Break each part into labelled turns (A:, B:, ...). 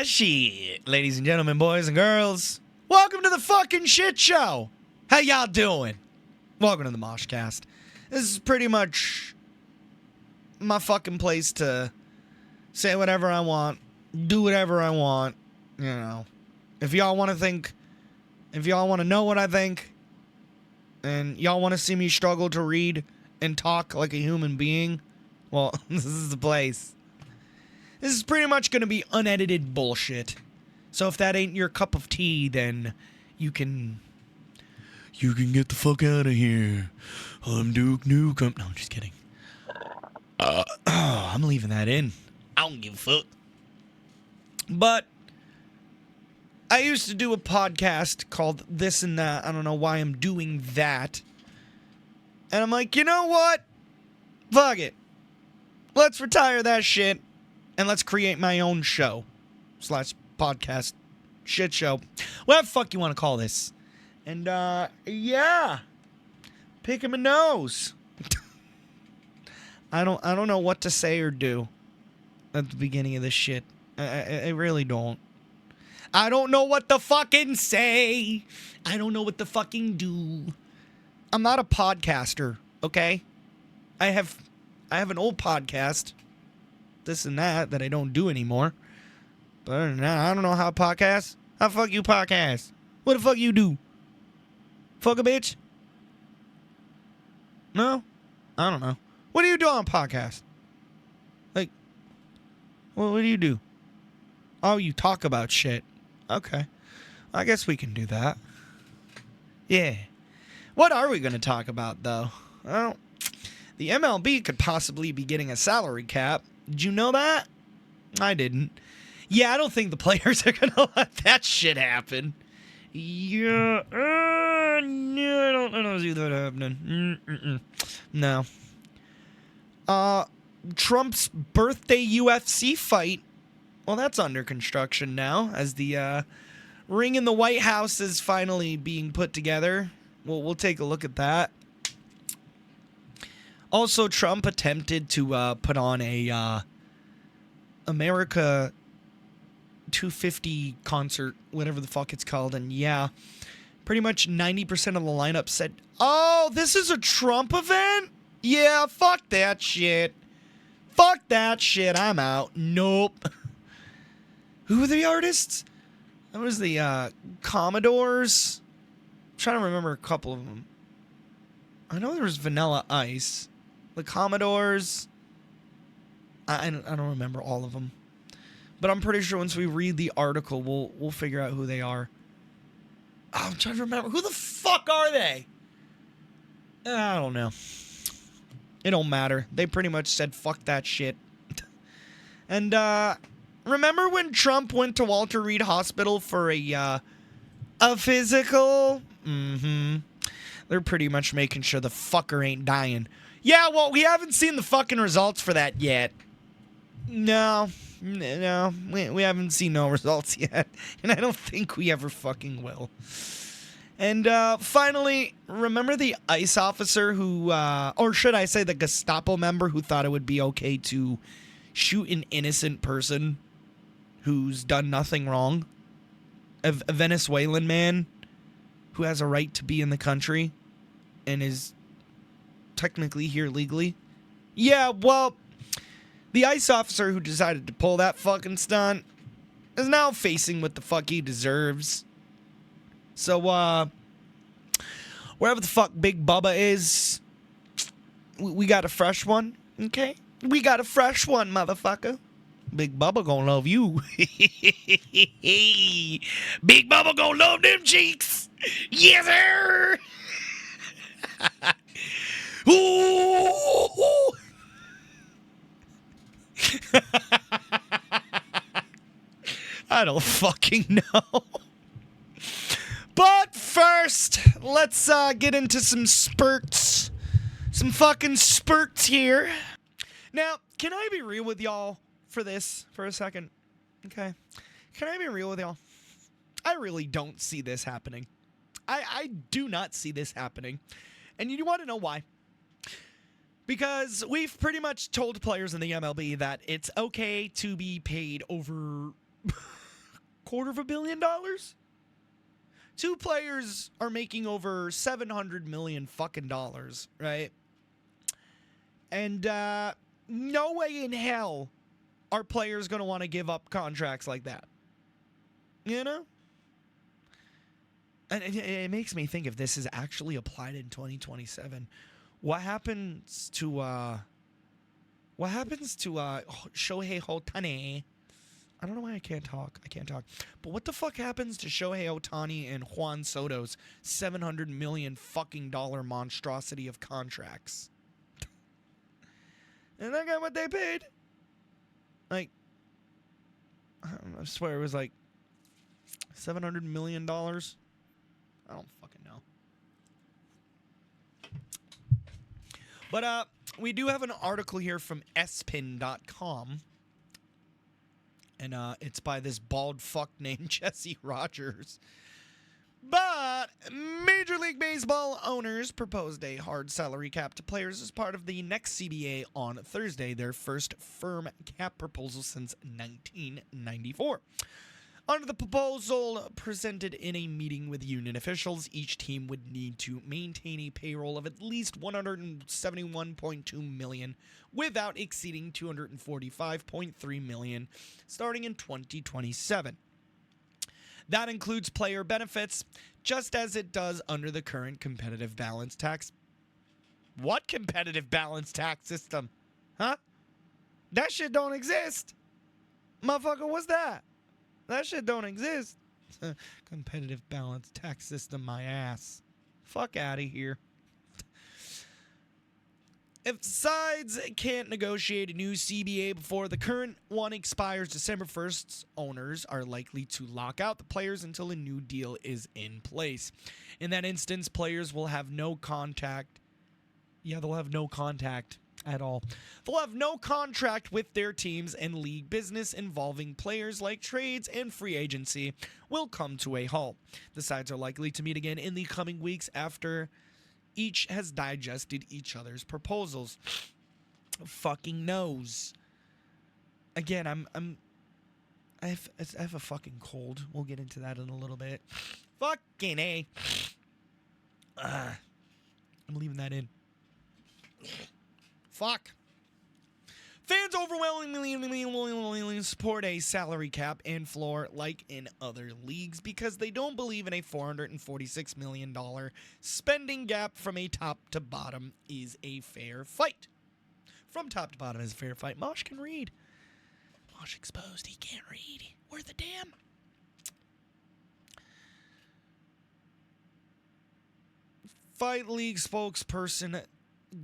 A: Shit. Ladies and gentlemen, boys and girls, welcome to the fucking shit show. How y'all doing? Welcome to the Moshcast. This is pretty much my fucking place to say whatever I want, do whatever I want, you know. If y'all want to know what I think, and y'all want to see me struggle to read and talk like a human being, well, this is the place. This is pretty much going to be unedited bullshit. So if that ain't your cup of tea, then you can get the fuck out of here. I'm Duke Nukem. No, I'm just kidding. I'm leaving that in. I don't give a fuck. But I used to do a podcast called This and That. I don't know why I'm doing that. And I'm like, you know what? Fuck it. Let's retire that shit. And let's create my own show / podcast shit show. Whatever the fuck you want to call this. And, yeah. Pick him a nose. I don't know what to say or do at the beginning of this shit. I really don't. I don't know what to fucking say. I don't know what to fucking do. I'm not a podcaster, okay? I have an old podcast. This and that I don't do anymore. But other than that, I don't know how to podcast. How the fuck you podcast? What the fuck you do? Fuck a bitch? No? I don't know. What do you do on a podcast? Like, what do you do? Oh, you talk about shit. Okay. I guess we can do that. Yeah. What are we going to talk about, though? Well, the MLB could possibly be getting a salary cap. Did you know that? I didn't. Yeah, I don't think the players are going to let that shit happen. Yeah. No, I don't see that happening. No. Trump's birthday UFC fight. Well, that's under construction now, as the ring in the White House is finally being put together. We'll take a look at that. Also, Trump attempted to put on a America 250 concert, whatever the fuck it's called, and yeah, pretty much 90% of the lineup said, "Oh, this is a Trump event? Yeah, fuck that shit. Fuck that shit, I'm out." Nope. Who were the artists? That was the Commodores. I'm trying to remember a couple of them. I know there was Vanilla Ice. The Commodores. I don't remember all of them. But I'm pretty sure once we read the article, we'll figure out who they are. Oh, I'm trying to remember. Who the fuck are they? I don't know. It don't matter. They pretty much said, fuck that shit. And, remember when Trump went to Walter Reed Hospital for a physical? Mm-hmm. They're pretty much making sure the fucker ain't dying. Yeah, well, we haven't seen the fucking results for that yet. No, we haven't seen no results yet. And I don't think we ever fucking will. And, finally, remember the ICE officer who, or should I say the Gestapo member who thought it would be okay to shoot an innocent person who's done nothing wrong? A Venezuelan man who has a right to be in the country and is technically here legally. Yeah, well, the ICE officer who decided to pull that fucking stunt is now facing what the fuck he deserves. So, wherever the fuck Big Bubba is, we got a fresh one, okay? We got a fresh one, motherfucker. Big Bubba gonna love you. Big Bubba gonna love them cheeks. Yes, sir. Ooh. I don't fucking know. But first, let's get into some spurts. Some fucking spurts here. Now, can I be real with y'all for this for a second? Okay. Can I be real with y'all? I really don't see this happening. I do not see this happening. And you want to know why? Because we've pretty much told players in the MLB that it's okay to be paid over $250 million. Two players are making over $700 million fucking dollars, right? And no way in hell are players going to want to give up contracts like that. You know? And it makes me think if this is actually applied in 2027, what happens to Shohei Ohtani? I don't know why I can't talk. But what the fuck happens to Shohei Ohtani and Juan Soto's $700 million fucking dollar monstrosity of contracts? And that got what they paid. Like, I don't know, I swear it was like $700 million. I don't fucking know. But we do have an article here from spin.com. And it's by this bald fuck named Jesse Rogers. But Major League Baseball owners proposed a hard salary cap to players as part of the next CBA on Thursday, their first firm cap proposal since 1994. Under the proposal presented in a meeting with union officials, each team would need to maintain a payroll of at least $171.2 million without exceeding $245.3 million starting in 2027. That includes player benefits, just as it does under the current competitive balance tax. What competitive balance tax system? Huh? That shit don't exist. Motherfucker, what's that? That shit don't exist. Competitive balance tax system, my ass. Fuck out of here. If sides can't negotiate a new CBA before the current one expires December 1st, owners are likely to lock out the players until a new deal is in place. In that instance, players will have no contact. Yeah, they'll have no contact at all. They'll have no contract with their teams, and league business involving players like trades and free agency will come to a halt. The sides are likely to meet again in the coming weeks after each has digested each other's proposals. Fucking knows. Again, I have a fucking cold. We'll get into that in a little bit. Fucking A. I'm leaving that in. Fuck. Fans overwhelmingly support a salary cap and floor like in other leagues because they don't believe in a $446 million spending gap from a top to bottom is a fair fight. From top to bottom is a fair fight. Mosh can read. Mosh exposed. He can't read. Where the damn? Fight League spokesperson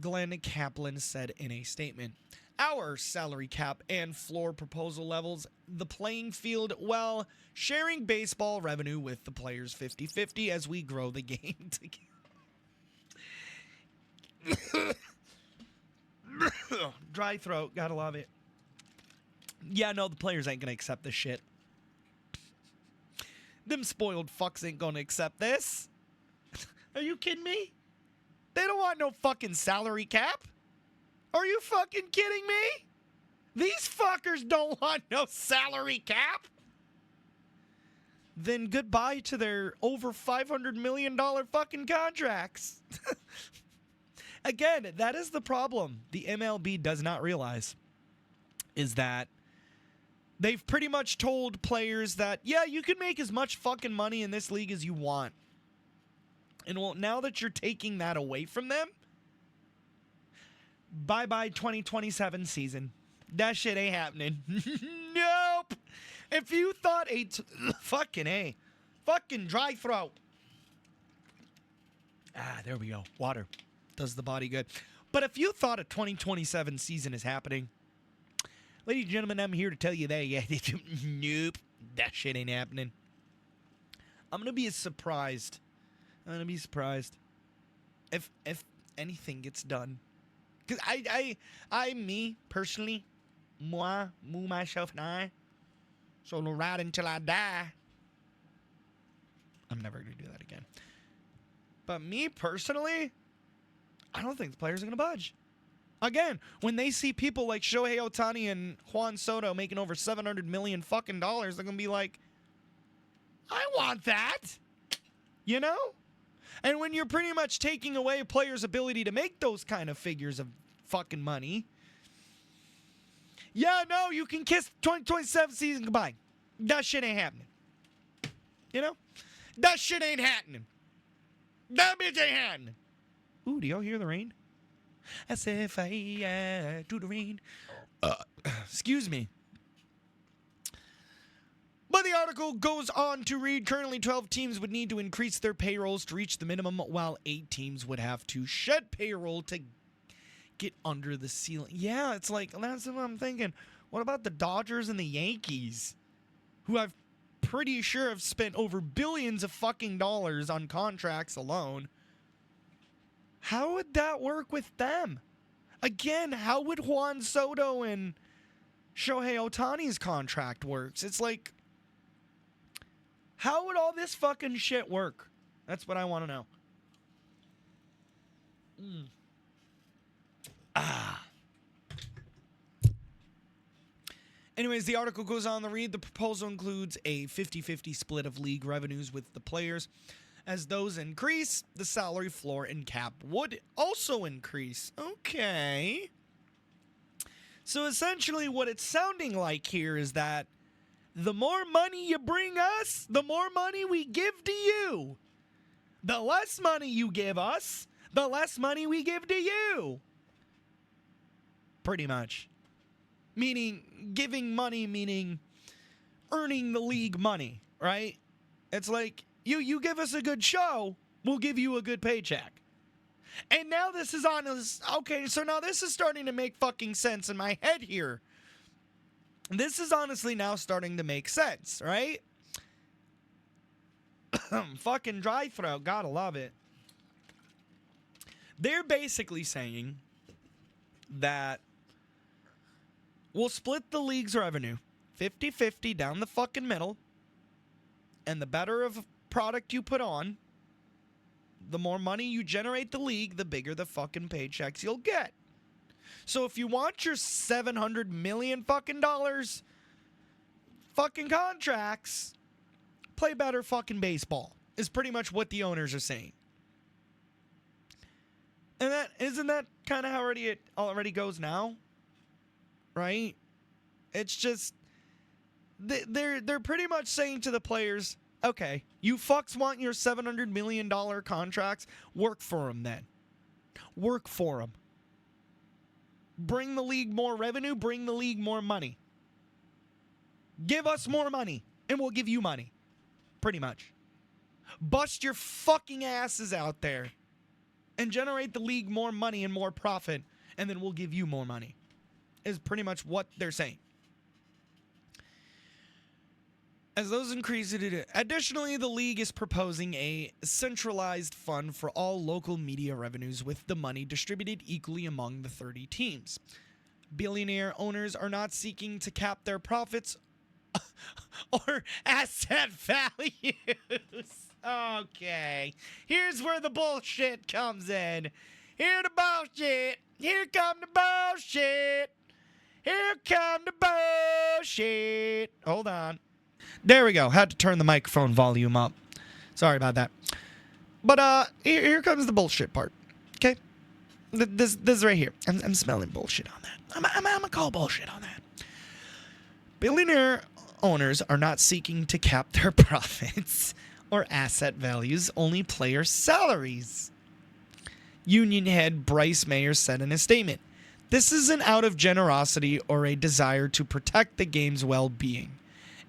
A: Glenn Kaplan said in a statement, "Our salary cap and floor proposal levels the playing field while sharing baseball revenue with the players 50-50 as we grow the game together." Dry throat, gotta love it. Yeah, no, the players ain't gonna accept this shit. Them spoiled fucks ain't gonna accept this. Are you kidding me? They don't want no fucking salary cap. Are you fucking kidding me? These fuckers don't want no salary cap. Then goodbye to their over $500 million fucking contracts. Again, that is the problem the MLB does not realize, is that they've pretty much told players that, yeah, you can make as much fucking money in this league as you want. And well, now that you're taking that away from them, bye-bye 2027 season. That shit ain't happening. Nope. If you thought fucking dry throat. There we go. Water does the body good. But if you thought a 2027 season is happening, ladies and gentlemen, I'm here to tell you that, yeah, nope, that shit ain't happening. I'm going to be surprised. If anything gets done. Because me, personally, myself, and I, so to ride until I die. I'm never going to do that again. But me, personally, I don't think the players are going to budge. Again, when they see people like Shohei Ohtani and Juan Soto making over $700 million fucking dollars, they're going to be like, I want that. You know? And when you're pretty much taking away a player's ability to make those kind of figures of fucking money, yeah, no, you can kiss 2027 season goodbye. That shit ain't happening. You know? That shit ain't happening. That bitch ain't happening. Ooh, do y'all hear the rain? As if I do the rain. Excuse me. But the article goes on to read, currently 12 teams would need to increase their payrolls to reach the minimum, while 8 teams would have to shed payroll to get under the ceiling. Yeah, it's like, that's what I'm thinking. What about the Dodgers and the Yankees, who I'm pretty sure have spent over billions of fucking dollars on contracts alone? How would that work with them? Again, how would Juan Soto and Shohei Ohtani's contract works? It's like, how would all this fucking shit work? That's what I want to know. Anyways, the article goes on to read, the proposal includes a 50-50 split of league revenues with the players. As those increase, the salary floor and cap would also increase. Okay. So essentially what it's sounding like here is that the more money you bring us, the more money we give to you. The less money you give us, the less money we give to you. Pretty much. Meaning, giving money, meaning earning the league money, right? It's like, you give us a good show, we'll give you a good paycheck. And now this is on this, okay, so now this is starting to make fucking sense in my head here. This is honestly now starting to make sense, right? Fucking dry throat, gotta love it. They're basically saying that we'll split the league's revenue 50-50 down the fucking middle, and the better of a product you put on, the more money you generate the league, the bigger the fucking paychecks you'll get. So if you want your $700 million fucking dollars fucking contracts, play better fucking baseball, is pretty much what the owners are saying. And that isn't that kind of how it already goes now? Right? It's just they're pretty much saying to the players, okay, you fucks want your $700 million contracts, work for them then. Work for them. Bring the league more revenue, bring the league more money. Give us more money, and we'll give you money. Pretty much. Bust your fucking asses out there and generate the league more money and more profit, and then we'll give you more money. Is pretty much what they're saying. As those increase, additionally, the league is proposing a centralized fund for all local media revenues, with the money distributed equally among the 30 teams. Billionaire owners are not seeking to cap their profits or asset values. Okay, here's where the bullshit comes in. Here the bullshit. Here come the bullshit. Here come the bullshit. Hold on. There we go. Had to turn the microphone volume up. Sorry about that. But here comes the bullshit part. Okay? This is right here. I'm smelling bullshit on that. I'm gonna call bullshit on that. Billionaire owners are not seeking to cap their profits or asset values, only player salaries. Union head Bryce Mayer said in a statement, "This isn't out of generosity or a desire to protect the game's well-being.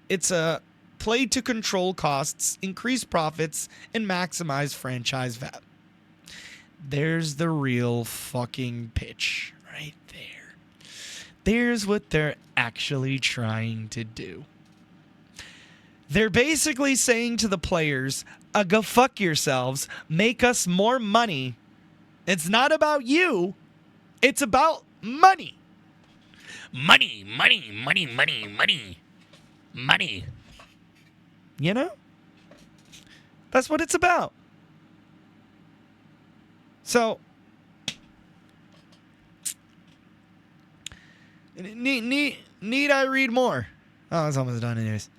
A: It's a play to control costs, increase profits, and maximize franchise value." There's the real fucking pitch right there. There's what they're actually trying to do. They're basically saying to the players, go fuck yourselves, make us more money. It's not about you. It's about money. Money, money, money, money, money. Money. You know? That's what it's about. So, need I read more? Oh, it's almost done anyways.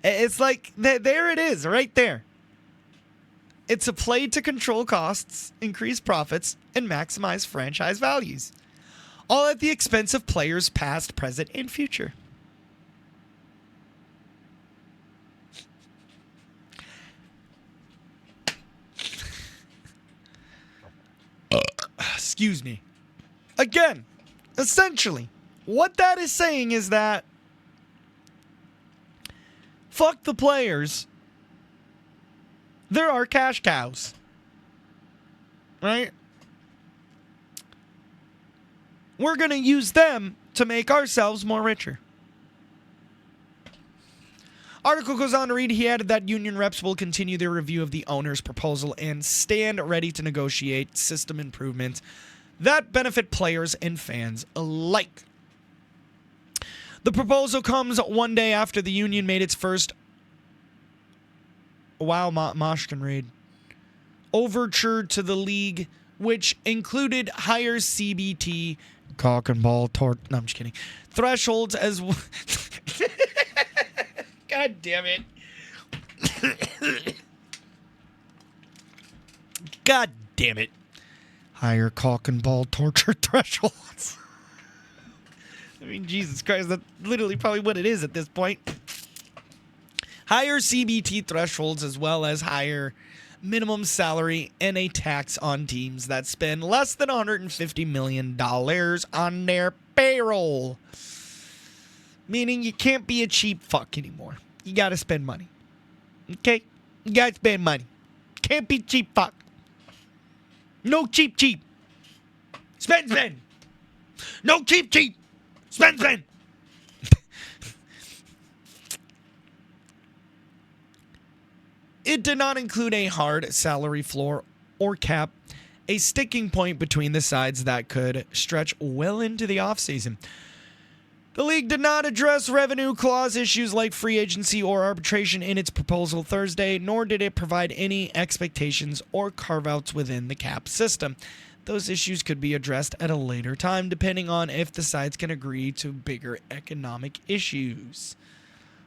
A: It's like, there it is, right there. It's a play to control costs, increase profits, and maximize franchise values. All at the expense of players past, present, and future. Excuse me. Again, essentially, what that is saying is that fuck the players. There are cash cows. Right? We're going to use them to make ourselves more richer. Article goes on to read, he added that union reps will continue their review of the owner's proposal and stand ready to negotiate system improvements that benefit players and fans alike. The proposal comes one day after the union made its first Mosh can read overture to the league, which included higher CBT cock and ball no, I'm just kidding. Thresholds as well. God damn it. God damn it. Higher cock and ball torture thresholds. I mean, Jesus Christ, that's literally probably what it is at this point. Higher CBT thresholds as well as higher minimum salary and a tax on teams that spend less than $150 million on their payroll. Meaning you can't be a cheap fuck anymore. You gotta spend money. Okay? You gotta spend money. Can't be cheap fuck. No cheap. Spend. No cheap. Spend. It did not include a hard salary floor or cap, a sticking point between the sides that could stretch well into the offseason. The league did not address revenue clause issues like free agency or arbitration in its proposal Thursday, nor did it provide any expectations or carve-outs within the cap system. Those issues could be addressed at a later time, depending on if the sides can agree to bigger economic issues.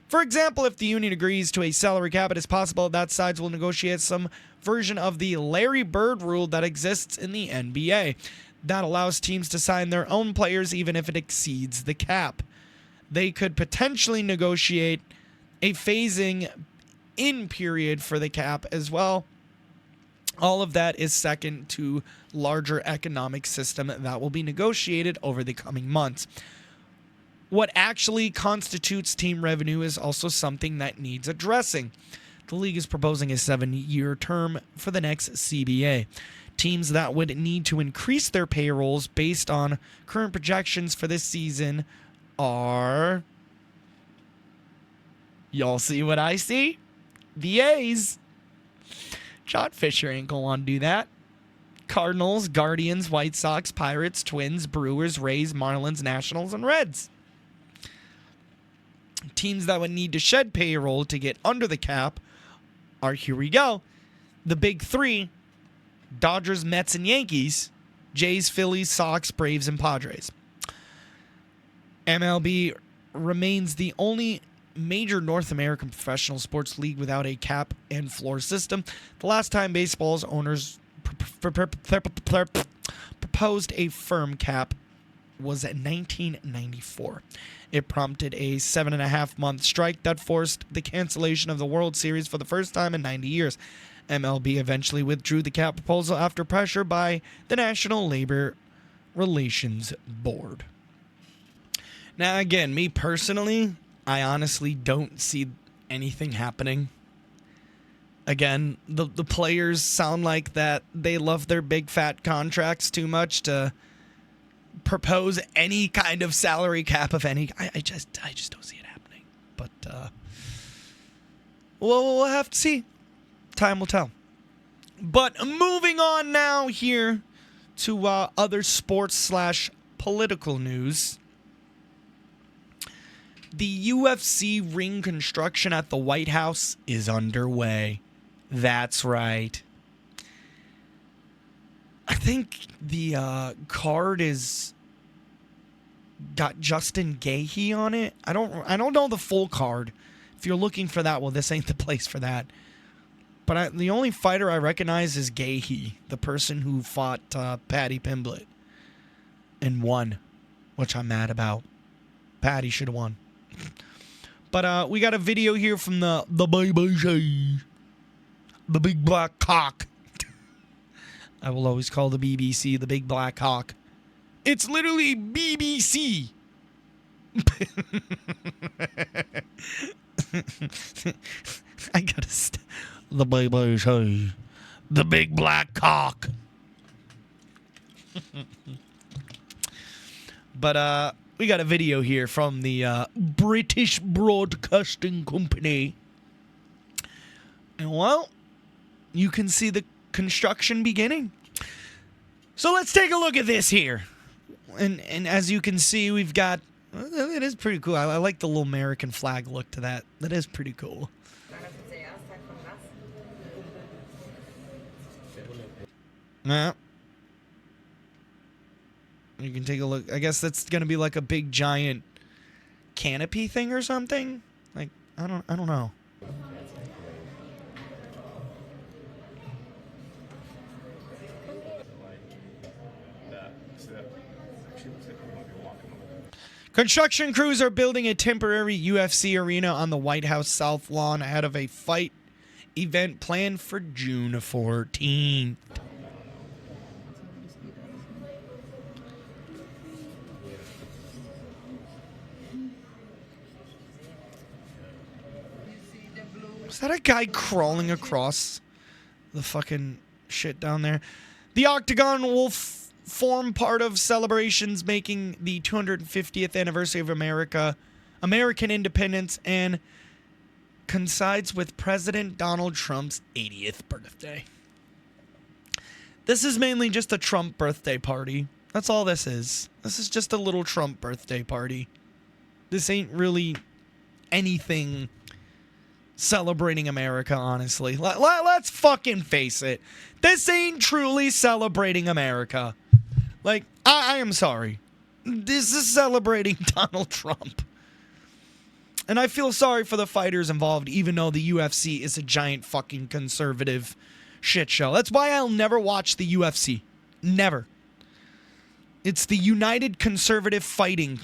A: For example, if the union agrees to a salary cap, it is possible that sides will negotiate some version of the Larry Bird rule that exists in the NBA. That allows teams to sign their own players even if it exceeds the cap. They could potentially negotiate a phasing in period for the cap as well. All of that is second to larger economic system that will be negotiated over the coming months. What actually constitutes team revenue is also something that needs addressing. The league is proposing a 7-year term for the next CBA. Teams that would need to increase their payrolls based on current projections for this season are... Y'all see what I see? The A's. John Fisher ain't gonna want to do that. Cardinals, Guardians, White Sox, Pirates, Twins, Brewers, Rays, Marlins, Nationals, and Reds. Teams that would need to shed payroll to get under the cap are, here we go, the big three: Dodgers, Mets, and Yankees, Jays, Phillies, Sox, Braves, and Padres. MLB remains the only major North American professional sports league without a cap and floor system. The last time baseball's owners proposed a firm cap was in 1994. It prompted a 7.5-month strike that forced the cancellation of the World Series for the first time in 90 years. MLB eventually withdrew the cap proposal after pressure by the National Labor Relations Board. Now, again, me personally, I honestly don't see anything happening. Again, the players sound like that they love their big fat contracts too much to propose any kind of salary cap of any. I just don't see it happening. But we'll have to see. Time will tell. But moving on now here to other sports/political news. The UFC ring construction at the White House is underway. That's right. I think the card is got Justin Gaethje on it. I don't know the full card, If you're looking for that, well, this ain't the place for that. But the only fighter I recognize is Gahey, the person who fought Paddy Pimblett and won, which I'm mad about. Paddy should have won. But we got a video here from the BBC, the Big Black Cock. I will always call the BBC the Big Black Cock. It's literally BBC. I gotta the BBC, the Big Black Cock. But we got a video here from the British Broadcasting Company. And well, you can see the construction beginning. So let's take a look at this here. And as you can see, we've got, it is pretty cool. I like the little American flag look to that. That is pretty cool. Yeah. You can take a look. I guess that's gonna be like a big giant canopy thing or something. Like I don't know. Construction crews are building a temporary UFC arena on the White House South Lawn ahead of a fight event planned for June 14th. Is that a guy crawling across the fucking shit down there? The Octagon will form part of celebrations making the 250th anniversary of American independence, and coincides with President Donald Trump's 80th birthday. This is mainly just a Trump birthday party. That's all this is. This is just a little Trump birthday party. This ain't really anything celebrating America, honestly. Let's fucking face it. This ain't truly celebrating America. Like, I am sorry. This is celebrating Donald Trump. And I feel sorry for the fighters involved, even though the UFC is a giant fucking conservative shit show. That's why I'll never watch the UFC. Never. It's the United Conservative Fighting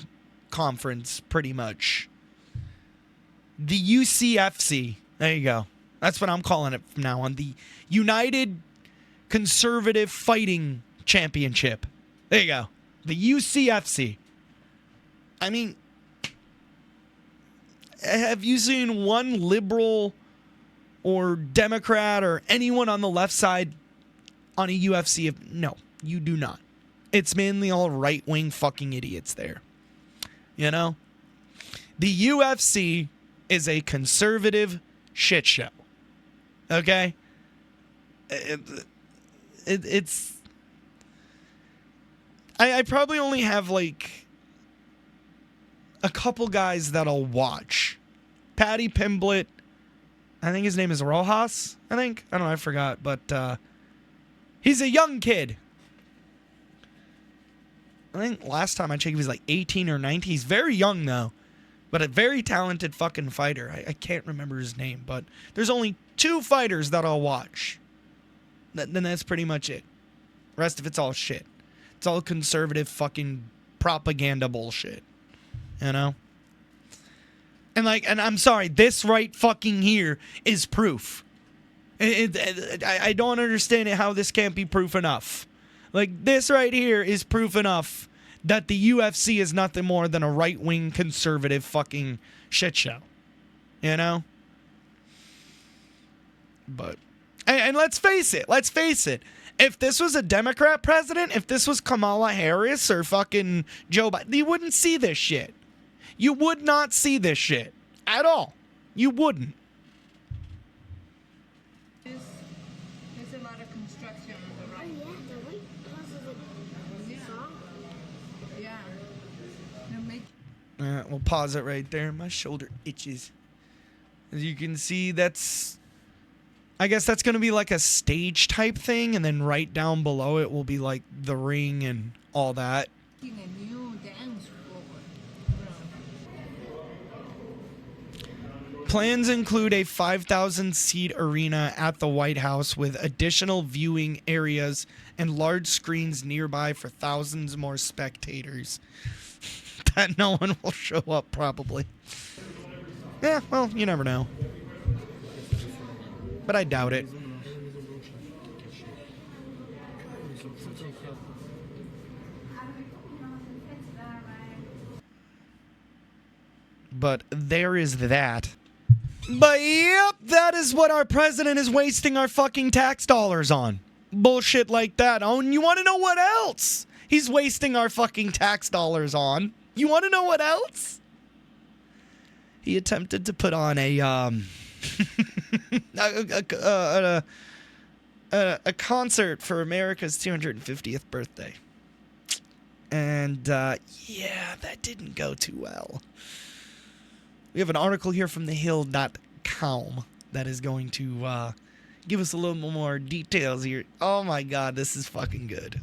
A: Conference, pretty much. The UCFC. There you go. That's what I'm calling it from now on. The United Conservative Fighting Championship. There you go. The UCFC. I mean, have you seen one liberal or Democrat or anyone on the left side on a UFC? No, you do not. It's mainly all right-wing fucking idiots there. You know? The UFC is a conservative shit show. Okay? It's... I probably only have, like, a couple guys that I'll watch. Paddy Pimblett. I think his name is Rojas, I think. I don't know, I forgot. But he's a young kid. I think last time I checked he was like 18 or 19. He's very young, though. But a very talented fucking fighter. I can't remember his name. But there's only 2 fighters that I'll watch. Then that's pretty much it. The rest of it's all shit. It's all conservative fucking propaganda bullshit. You know? And I'm sorry, this right fucking here is proof. I don't understand how this can't be proof enough. Like, this right here is proof enough that the UFC is nothing more than a right-wing conservative fucking shit show. You know? But, and let's face it. If this was a Democrat president, if this was Kamala Harris or fucking Joe Biden, you wouldn't see this shit. You would not see this shit. At all. You wouldn't.
B: There's a lot of construction on the right.
C: Oh, yeah, the White House is a
B: Yeah. Yeah.
A: We'll pause it right there. My shoulder itches. As you can see, I guess that's going to be like a stage type thing, and then right down below it will be like the ring and all that.
B: In a new dance floor.
A: Plans include a 5,000-seat arena at the White House with additional viewing areas and large screens nearby for thousands more spectators. That no one will show up, probably. Yeah, well, you never know. But I doubt it. But there is that. But yep, that is what our president is wasting our fucking tax dollars on. Bullshit like that. Oh, and you want to know what else he's wasting our fucking tax dollars on? You want to know what else? He attempted to put on a concert for America's 250th birthday. And yeah, that didn't go too well. We have an article here from thehill.com that is going to give us a little more details here. Oh my god, this is fucking good.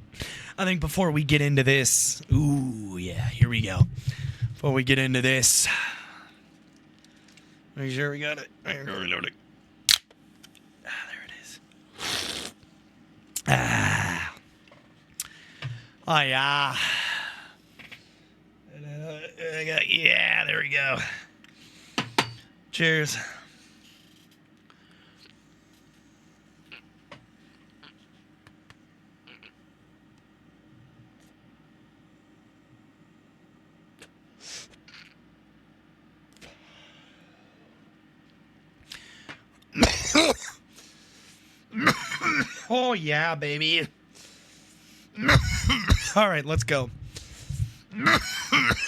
A: I think before we get into this, ooh yeah, here we go. Before we get into this, make sure we got it. Reload it. Ah, there it is. Ah. Oh yeah. Yeah, there we go. Cheers. Oh yeah, baby. All right, let's go.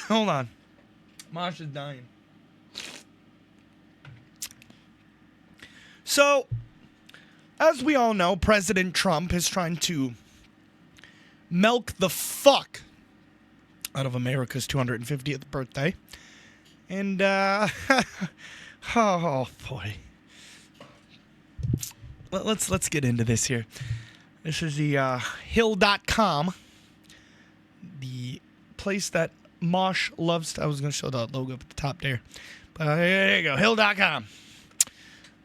A: Hold on. Mosh is dying. So, as we all know, President Trump is trying to milk the fuck out of America's 250th birthday. And, oh boy. Let's get into this here. This is the Hill.com, the place that Mosh loves. I was going to show the logo up at the top there. But there you go, Hill.com.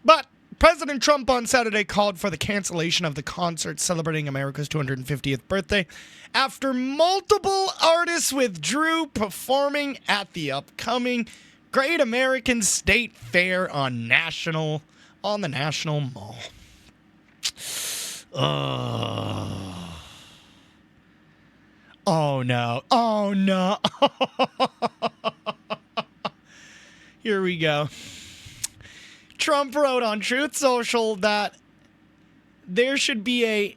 A: But President Trump on Saturday called for the cancellation of the concert celebrating America's 250th birthday after multiple artists withdrew performing at the upcoming Great American State Fair on the National Mall. Oh no. Oh no. Here we go. Trump wrote on Truth Social that there should be a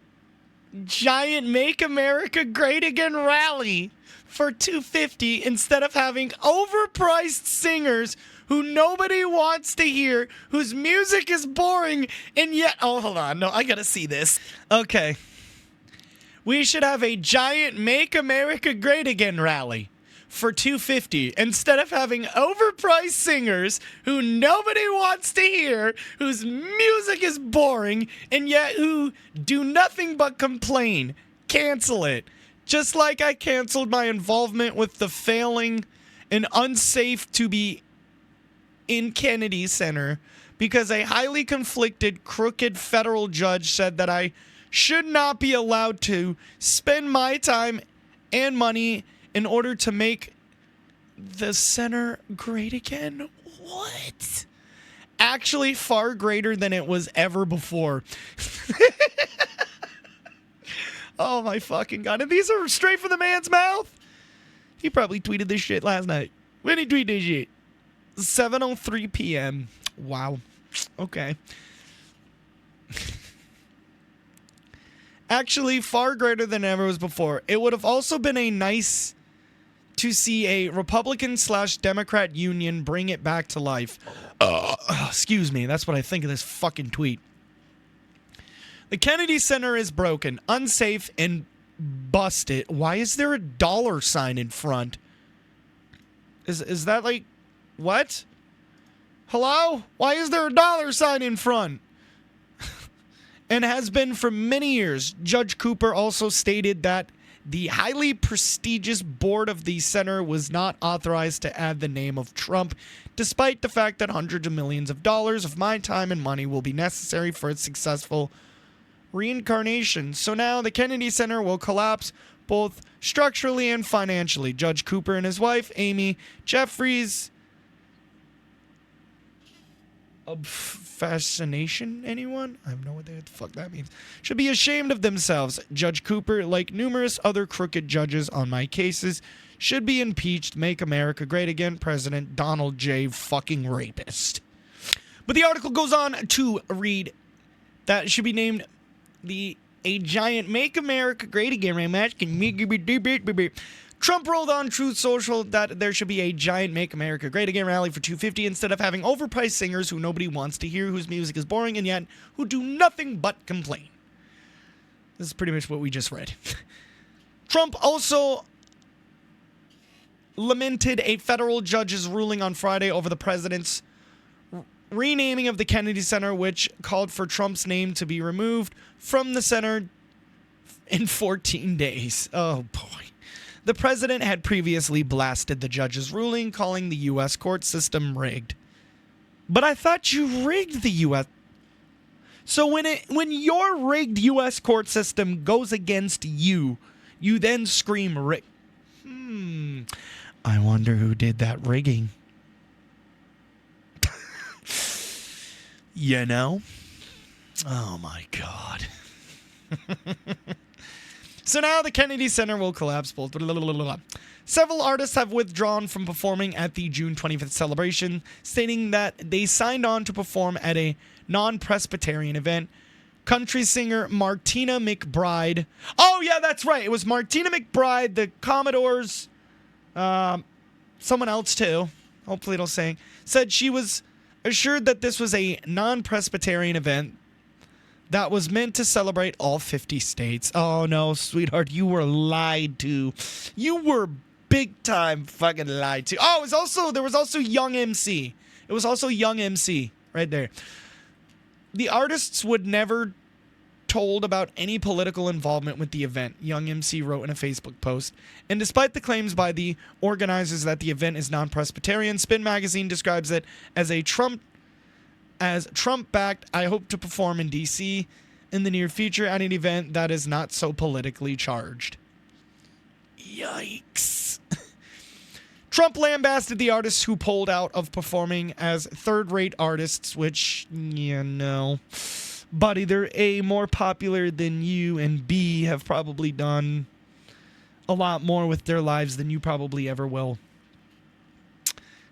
A: giant Make America Great Again rally for 250 instead of having overpriced singers who nobody wants to hear, whose music is boring, and yet... Oh, hold on. No, I gotta see this. Okay. We should have a giant Make America Great Again rally for 250 instead of having overpriced singers who nobody wants to hear, whose music is boring, and yet who do nothing but complain. Cancel it. Just like I canceled my involvement with the failing and unsafe to be in Kennedy Center because a highly conflicted, crooked federal judge said that I should not be allowed to spend my time and money in order to make the center great again. What? Actually, far greater than it was ever before. Oh my fucking god. And these are straight from the man's mouth. He probably tweeted this shit last night. When did he tweet this shit? 7:03 p.m. Wow. Okay. Actually, far greater than ever was before. It would have also been a nice to see a Republican/Democrat union bring it back to life. Excuse me. That's what I think of this fucking tweet. The Kennedy Center is broken, unsafe, and busted. Why is there a $sign in front? Is that like... What? Hello? Why is there a $sign in front? And has been for many years. Judge Cooper also stated that The highly prestigious board of the center was not authorized to add the name of Trump, despite the fact that hundreds of millions of dollars of my time and money will be necessary for its successful reincarnation. So now the Kennedy Center will collapse both structurally and financially. Judge Cooper and his wife, Amy Jeffries, of fascination, anyone? I have no idea what the fuck that means. Should be ashamed of themselves. Judge Cooper, like numerous other crooked judges on my cases, should be impeached. Make America great again. President Donald J. fucking rapist. But the article goes on to read that it should be named a giant Make America Great Again match. Trump rolled on Truth Social that there should be a giant Make America Great Again rally for 250 instead of having overpriced singers who nobody wants to hear, whose music is boring, and yet who do nothing but complain. This is pretty much what we just read. Trump also lamented a federal judge's ruling on Friday over the president's renaming of the Kennedy Center, which called for Trump's name to be removed from the center in 14 days. Oh, boy. The president had previously blasted the judge's ruling, calling the U.S. court system rigged. But I thought you rigged the U.S. So when your rigged U.S. court system goes against you, you then scream rig. I wonder who did that rigging. You know? Oh, my God. So now the Kennedy Center will collapse. Several artists have withdrawn from performing at the June 25th celebration, stating that they signed on to perform at a non-Presbyterian event. Country singer Martina McBride. Oh, yeah, that's right. It was Martina McBride, the Commodores, someone else too. Hopefully it'll say. Said she was assured that this was a non-Presbyterian event that was meant to celebrate all 50 states. Oh, no, sweetheart, you were lied to. You were big time fucking lied to. Oh, there was also Young MC. It was also Young MC right there. The artists would never told about any political involvement with the event, Young MC wrote in a Facebook post. And despite the claims by the organizers that the event is non-Presbyterian, Spin Magazine describes it as Trump-backed. I hope to perform in D.C. in the near future at an event that is not so politically charged. Yikes. Trump lambasted the artists who pulled out of performing as third-rate artists, which, buddy, they're A, more popular than you, and B, have probably done a lot more with their lives than you probably ever will.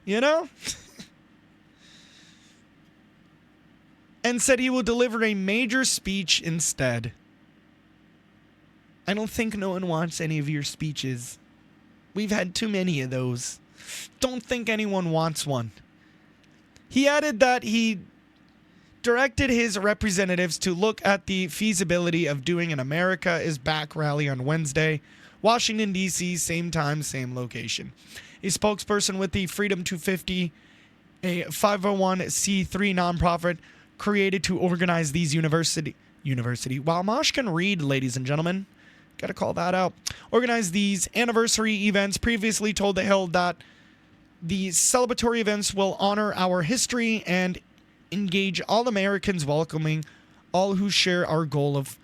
A: You know? And said he will deliver a major speech instead. I don't think no one wants any of your speeches. We've had too many of those. Don't think anyone wants one. He added that he directed his representatives to look at the feasibility of doing an America is Back rally on Wednesday, Washington, D.C., same time, same location. A spokesperson with the Freedom 250, a 501c3 nonprofit, created to organize these university. While Mosh can read, ladies and gentlemen, gotta call that out. Organize these anniversary events. Previously told the Hill that the celebratory events will honor our history and engage all Americans, welcoming all who share our goal of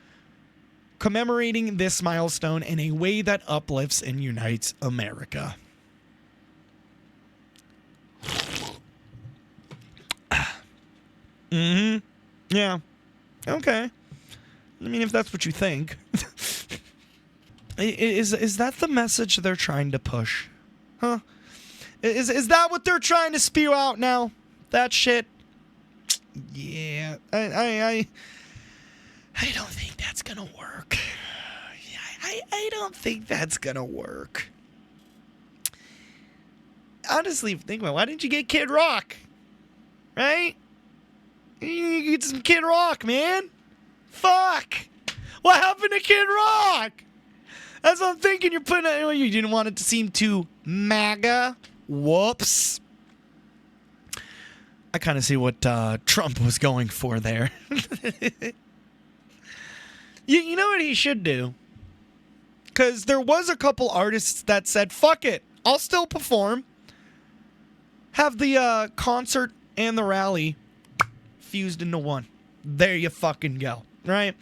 A: commemorating this milestone in a way that uplifts and unites America. Yeah. Okay. I mean, if that's what you think. Is that the message they're trying to push? Huh? Is that what they're trying to spew out now? That shit? Yeah. I don't think that's gonna work. I don't think that's gonna work. Honestly, think about it. Why didn't you get Kid Rock? Right? You get some Kid Rock, man. Fuck. What happened to Kid Rock? That's what I'm thinking. You're putting it. You didn't want it to seem too MAGA. Whoops. I kind of see what Trump was going for there. You know what he should do? Because there was a couple artists that said, fuck it, I'll still perform. Have the concert and the rally fused into one. There you fucking go, right?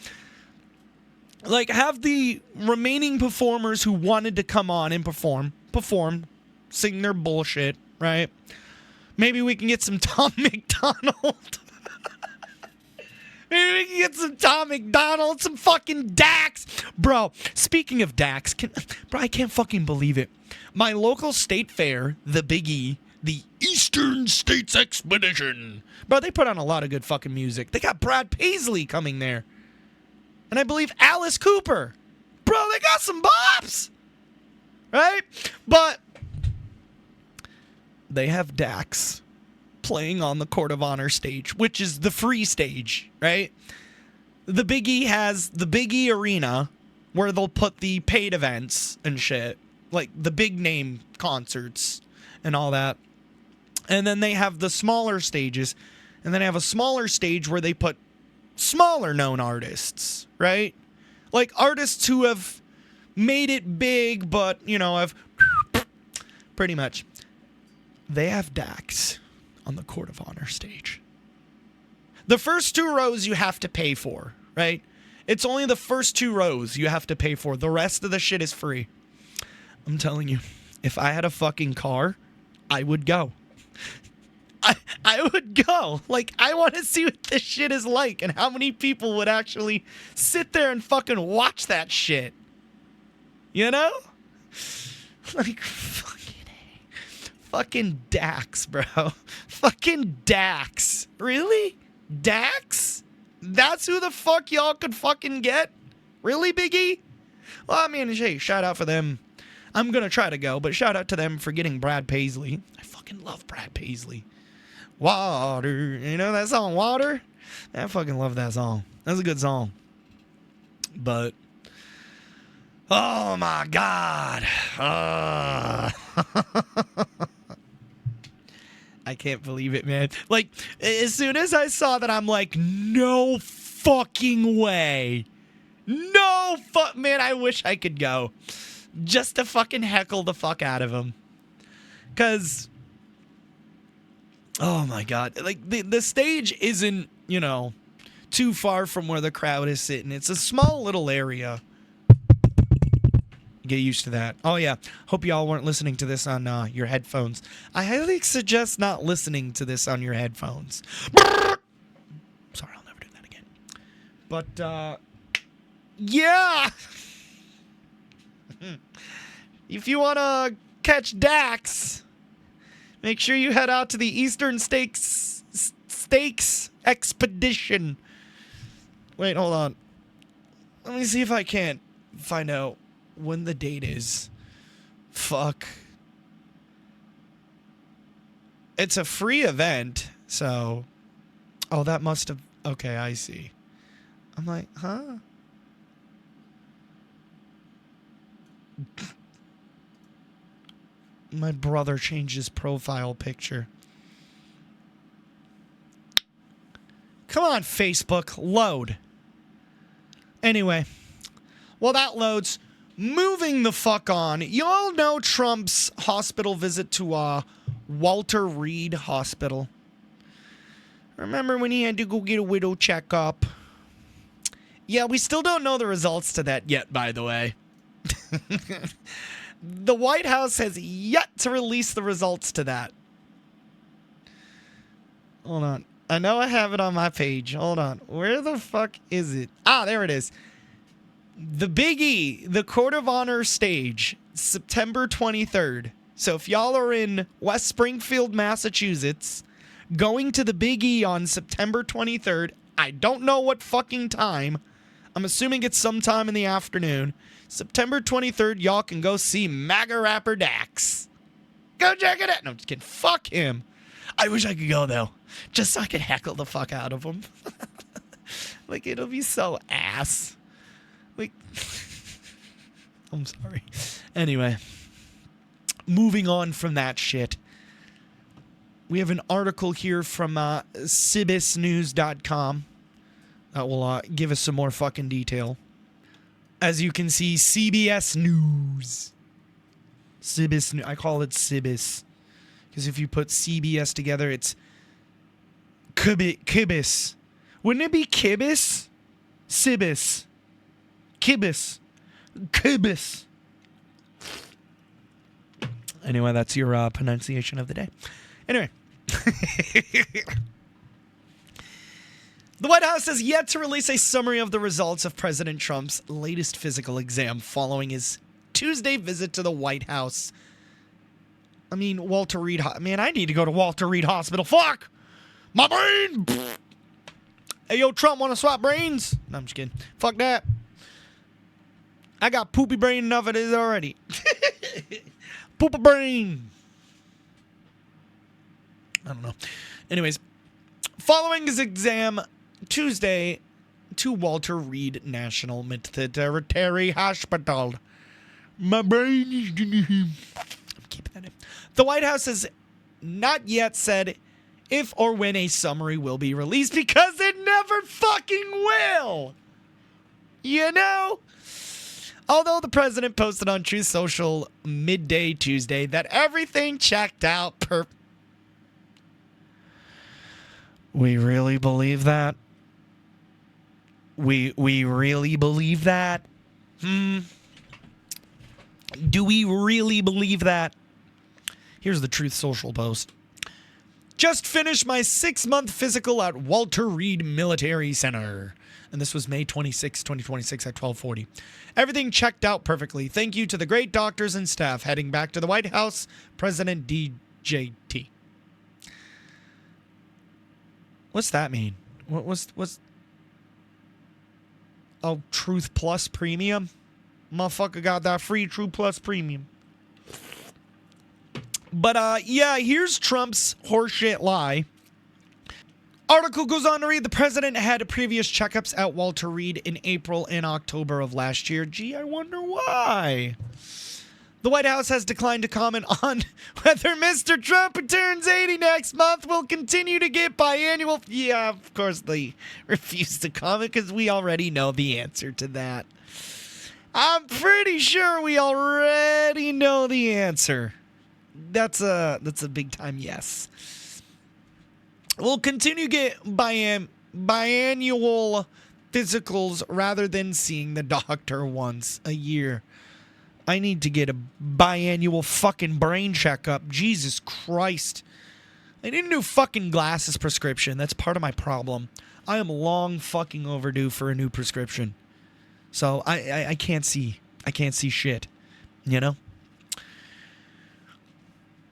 A: Like, have the remaining performers who wanted to come on and perform, sing their bullshit, right? Maybe we can get some Tom McDonald. Maybe we can get some Tom McDonald, some fucking Dax. Bro, speaking of Dax, I can't fucking believe it. My local state fair, the Big E, the Eastern States Expedition. Bro, they put on a lot of good fucking music. They got Brad Paisley coming there. And I believe Alice Cooper. Bro, they got some bops. Right? But they have Dax playing on the Court of Honor stage, which is the free stage, right? The Big E has the Big E Arena where they'll put the paid events and shit, like the big name concerts and all that. And then they have the smaller stages, and then they have a smaller stage where they put smaller known artists, right? Like artists who have made it big, but, you know, have pretty much. They have Dax on the Court of Honor stage. The first 2 rows you have to pay for, right? It's only the first 2 rows you have to pay for. The rest of the shit is free. I'm telling you, if I had a fucking car, I would go. I would go. Like, I want to see what this shit is like and how many people would actually sit there and fucking watch that shit. You know? Like, fucking Dax, bro. Fucking Dax. Really? Dax? That's who the fuck y'all could fucking get? Really, Biggie? Well, I mean, hey, shout out for them. I'm going to try to go, but shout out to them for getting Brad Paisley. I fucking love Brad Paisley. Water. You know that song, Water? I fucking love that song. That's a good song. But, oh my God. I can't believe it, man. Like, as soon as I saw that, I'm like, no fucking way. No man, I wish I could go. Just to fucking heckle the fuck out of him. Because, oh my God. Like, the stage isn't, you know, too far from where the crowd is sitting. It's a small little area. Get used to that. Oh, yeah. Hope y'all weren't listening to this on your headphones. I highly suggest not listening to this on your headphones. Sorry, I'll never do that again. But, yeah. If you want to catch Dax, make sure you head out to the Eastern Stakes Expedition. Wait, hold on. Let me see if I can't find out when the date is. Fuck. It's a free event, so... Oh, that must have... Okay, I see. I'm like, huh? My brother changed his profile picture. Come on, Facebook. Load. Anyway. Well, that loads. Moving the fuck on. Y'all know Trump's hospital visit to Walter Reed Hospital. Remember when he had to go get a widow checkup? Yeah, we still don't know the results to that yet, by the way. The White House has yet to release the results to that. Hold on. I know I have it on my page. Hold on. Where the fuck is it? Ah, there it is. The Big E, the Court of Honor stage, September 23rd. So if y'all are in West Springfield, Massachusetts, going to the Big E on September 23rd, I don't know what fucking time. I'm assuming it's sometime in the afternoon. September 23rd, y'all can go see MAGA rapper Dax. Go check it out. No, I'm just kidding. Fuck him. I wish I could go, though. Just so I could heckle the fuck out of him. Like, it'll be so ass. Like, I'm sorry. Anyway, moving on from that shit. We have an article here from cibisnews.com that will give us some more fucking detail. As you can see, CBS News. CBS. I call it CBS. Because if you put CBS together, it's Kibis. Wouldn't it be Kibis? Cibis. Kibis. Kibis. Anyway, that's your pronunciation of the day. Anyway. The White House has yet to release a summary of the results of President Trump's latest physical exam following his Tuesday visit to the White House. I mean, Walter Reed... Man, I need to go to Walter Reed Hospital. Fuck! My brain! Hey, yo, Trump, want to swap brains? No, I'm just kidding. Fuck that. I got poopy brain enough of this already. Poopa brain. I don't know. Anyways, following his exam Tuesday to Walter Reed National Military Hospital. My brain is gonna... I'm keeping that in. The White House has not yet said if or when a summary will be released because it never fucking will. You know? Although the president posted on Truth Social midday Tuesday that everything checked out We really believe that? We really believe that? Do we really believe that? Here's the Truth Social post. Just finished my 6-month physical at Walter Reed Military Center. And this was May 26, 2026 at 12:40. Everything checked out perfectly. Thank you to the great doctors and staff. Heading back to the White House, President DJT. What's that mean? What's... Oh, Truth Plus Premium? Motherfucker got that free Truth Plus Premium. But, yeah, here's Trump's horseshit lie. Article goes on to read, the president had previous checkups at Walter Reed in April and October of last year. Gee, I wonder why. The White House has declined to comment on whether Mr. Trump, who turns 80 next month, will continue to get biannual... Yeah, of course they refuse to comment because we already know the answer to that. I'm pretty sure we already know the answer. That's a big time yes. We'll continue to get biannual physicals rather than seeing the doctor once a year. I need to get a biannual fucking brain checkup. Jesus Christ. I need a new fucking glasses prescription. That's part of my problem. I am long fucking overdue for a new prescription. So I can't see. I can't see shit. You know?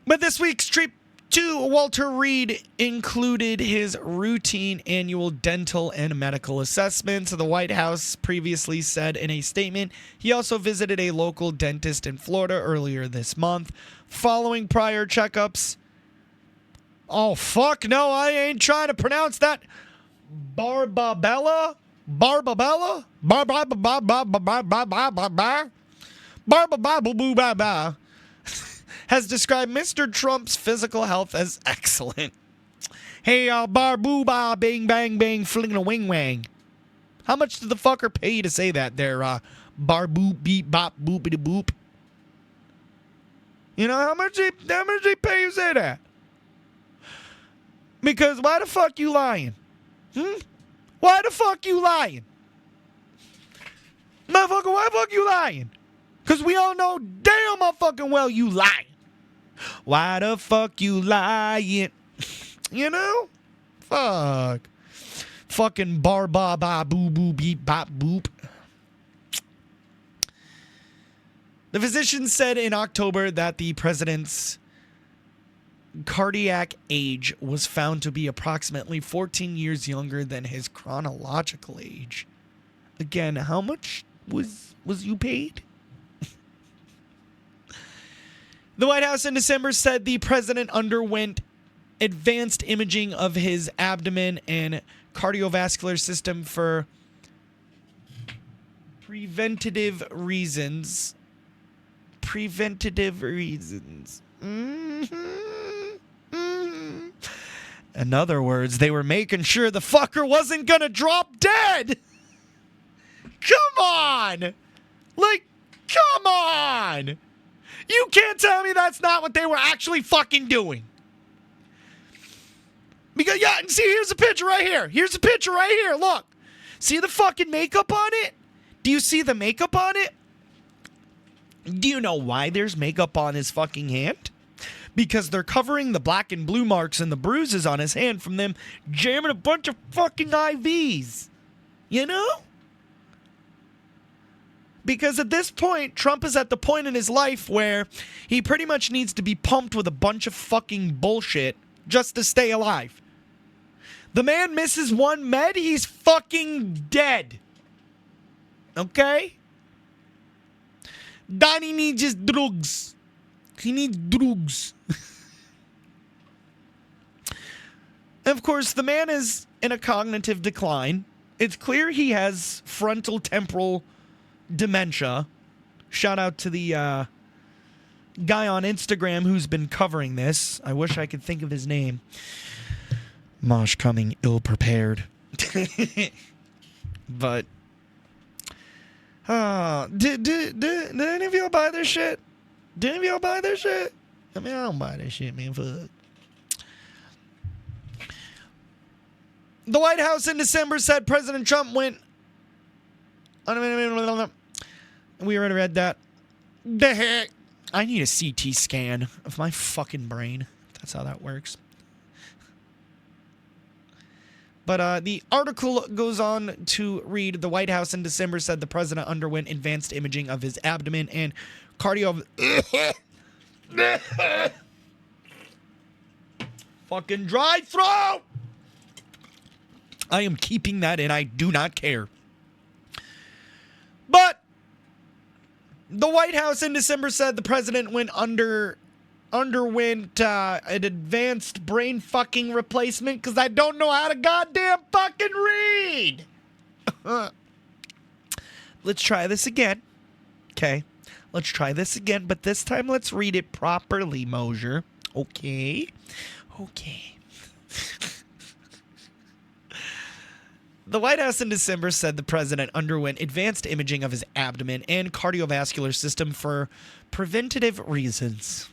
A: But this week's trip to Walter Reed included his routine annual dental and medical assessments. The White House previously said in a statement he also visited a local dentist in Florida earlier this month. Following prior checkups... Oh, fuck no, I ain't trying to pronounce that. Barbabella? Has described Mr. Trump's physical health as excellent. Hey, barbooba, bang, bang, bang, fling a wing wang. How much did the fucker pay you to say that there, barboop, beep, bop, boopity boop? You know, how much they pay you to say that? Because why the fuck you lying? Why the fuck you lying? Motherfucker, why the fuck you lying? Because we all know damn motherfucking well you lying. Why the fuck you lying? You know? Fuck. Fucking bar ba ba boo boo beep bop boop. The physician said in October that the president's cardiac age was found to be approximately 14 years younger than his chronological age. Again, how much was you paid? The White House in December said the president underwent advanced imaging of his abdomen and cardiovascular system for preventative reasons. In other words, they were making sure the fucker wasn't gonna drop dead. Come on! Like, come on! You can't tell me that's not what they were actually fucking doing. Because, yeah, and see, here's a picture right here. Here's a picture right here. Look. See the fucking makeup on it? Do you see the makeup on it? Do you know why there's makeup on his fucking hand? Because they're covering the black and blue marks and the bruises on his hand from them jamming a bunch of fucking IVs. You know? Because at this point, Trump is at the point in his life where he pretty much needs to be pumped with a bunch of fucking bullshit just to stay alive. The man misses one med, he's fucking dead. Okay? Donnie needs his drugs. He needs drugs. And of course, the man is in a cognitive decline. It's clear he has frontal temporal dementia. Shout out to the guy on Instagram who's been covering this. I wish I could think of his name. Mosh coming ill-prepared. But, did any of y'all buy this shit? Did any of y'all buy this shit? I mean, I don't buy this shit, man. Fuck. The White House in December said President Trump went... We already read that. The heck? I need a CT scan of my fucking brain. That's how that works. But the article goes on to read, the White House in December said the president underwent advanced imaging of his abdomen and cardio... Fucking dry throat! I am keeping that in. I do not care. But the White House in December said the president underwent an advanced brain fucking replacement because I don't know how to goddamn fucking read. Let's try this again. Okay. Let's try this again, but this time let's read it properly, Mosier. Okay. Okay. The White House in December said the president underwent advanced imaging of his abdomen and cardiovascular system for preventative reasons.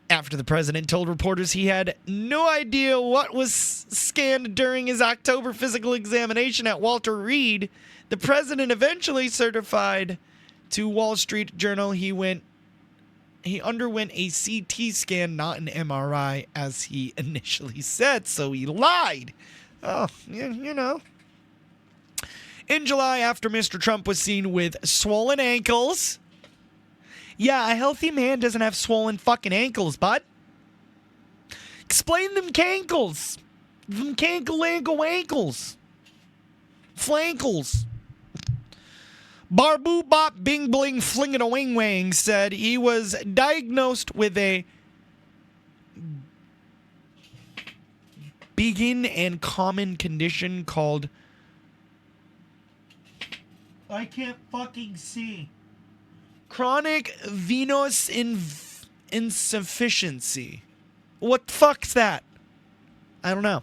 A: After the president told reporters he had no idea what was scanned during his October physical examination at Walter Reed, the president eventually certified to Wall Street Journal he underwent a CT scan, not an MRI, as he initially said, so he lied. Oh, you know. In July, after Mr. Trump was seen with swollen ankles... Yeah, a healthy man doesn't have swollen fucking ankles, bud. Explain them cankles. Them ankles. Flankles. Barboo Bop Bing Bling Flingin' a Wing Wang said he was diagnosed with a begin and common condition called... I can't fucking see. Chronic venous insufficiency. What the fuck's that? I don't know.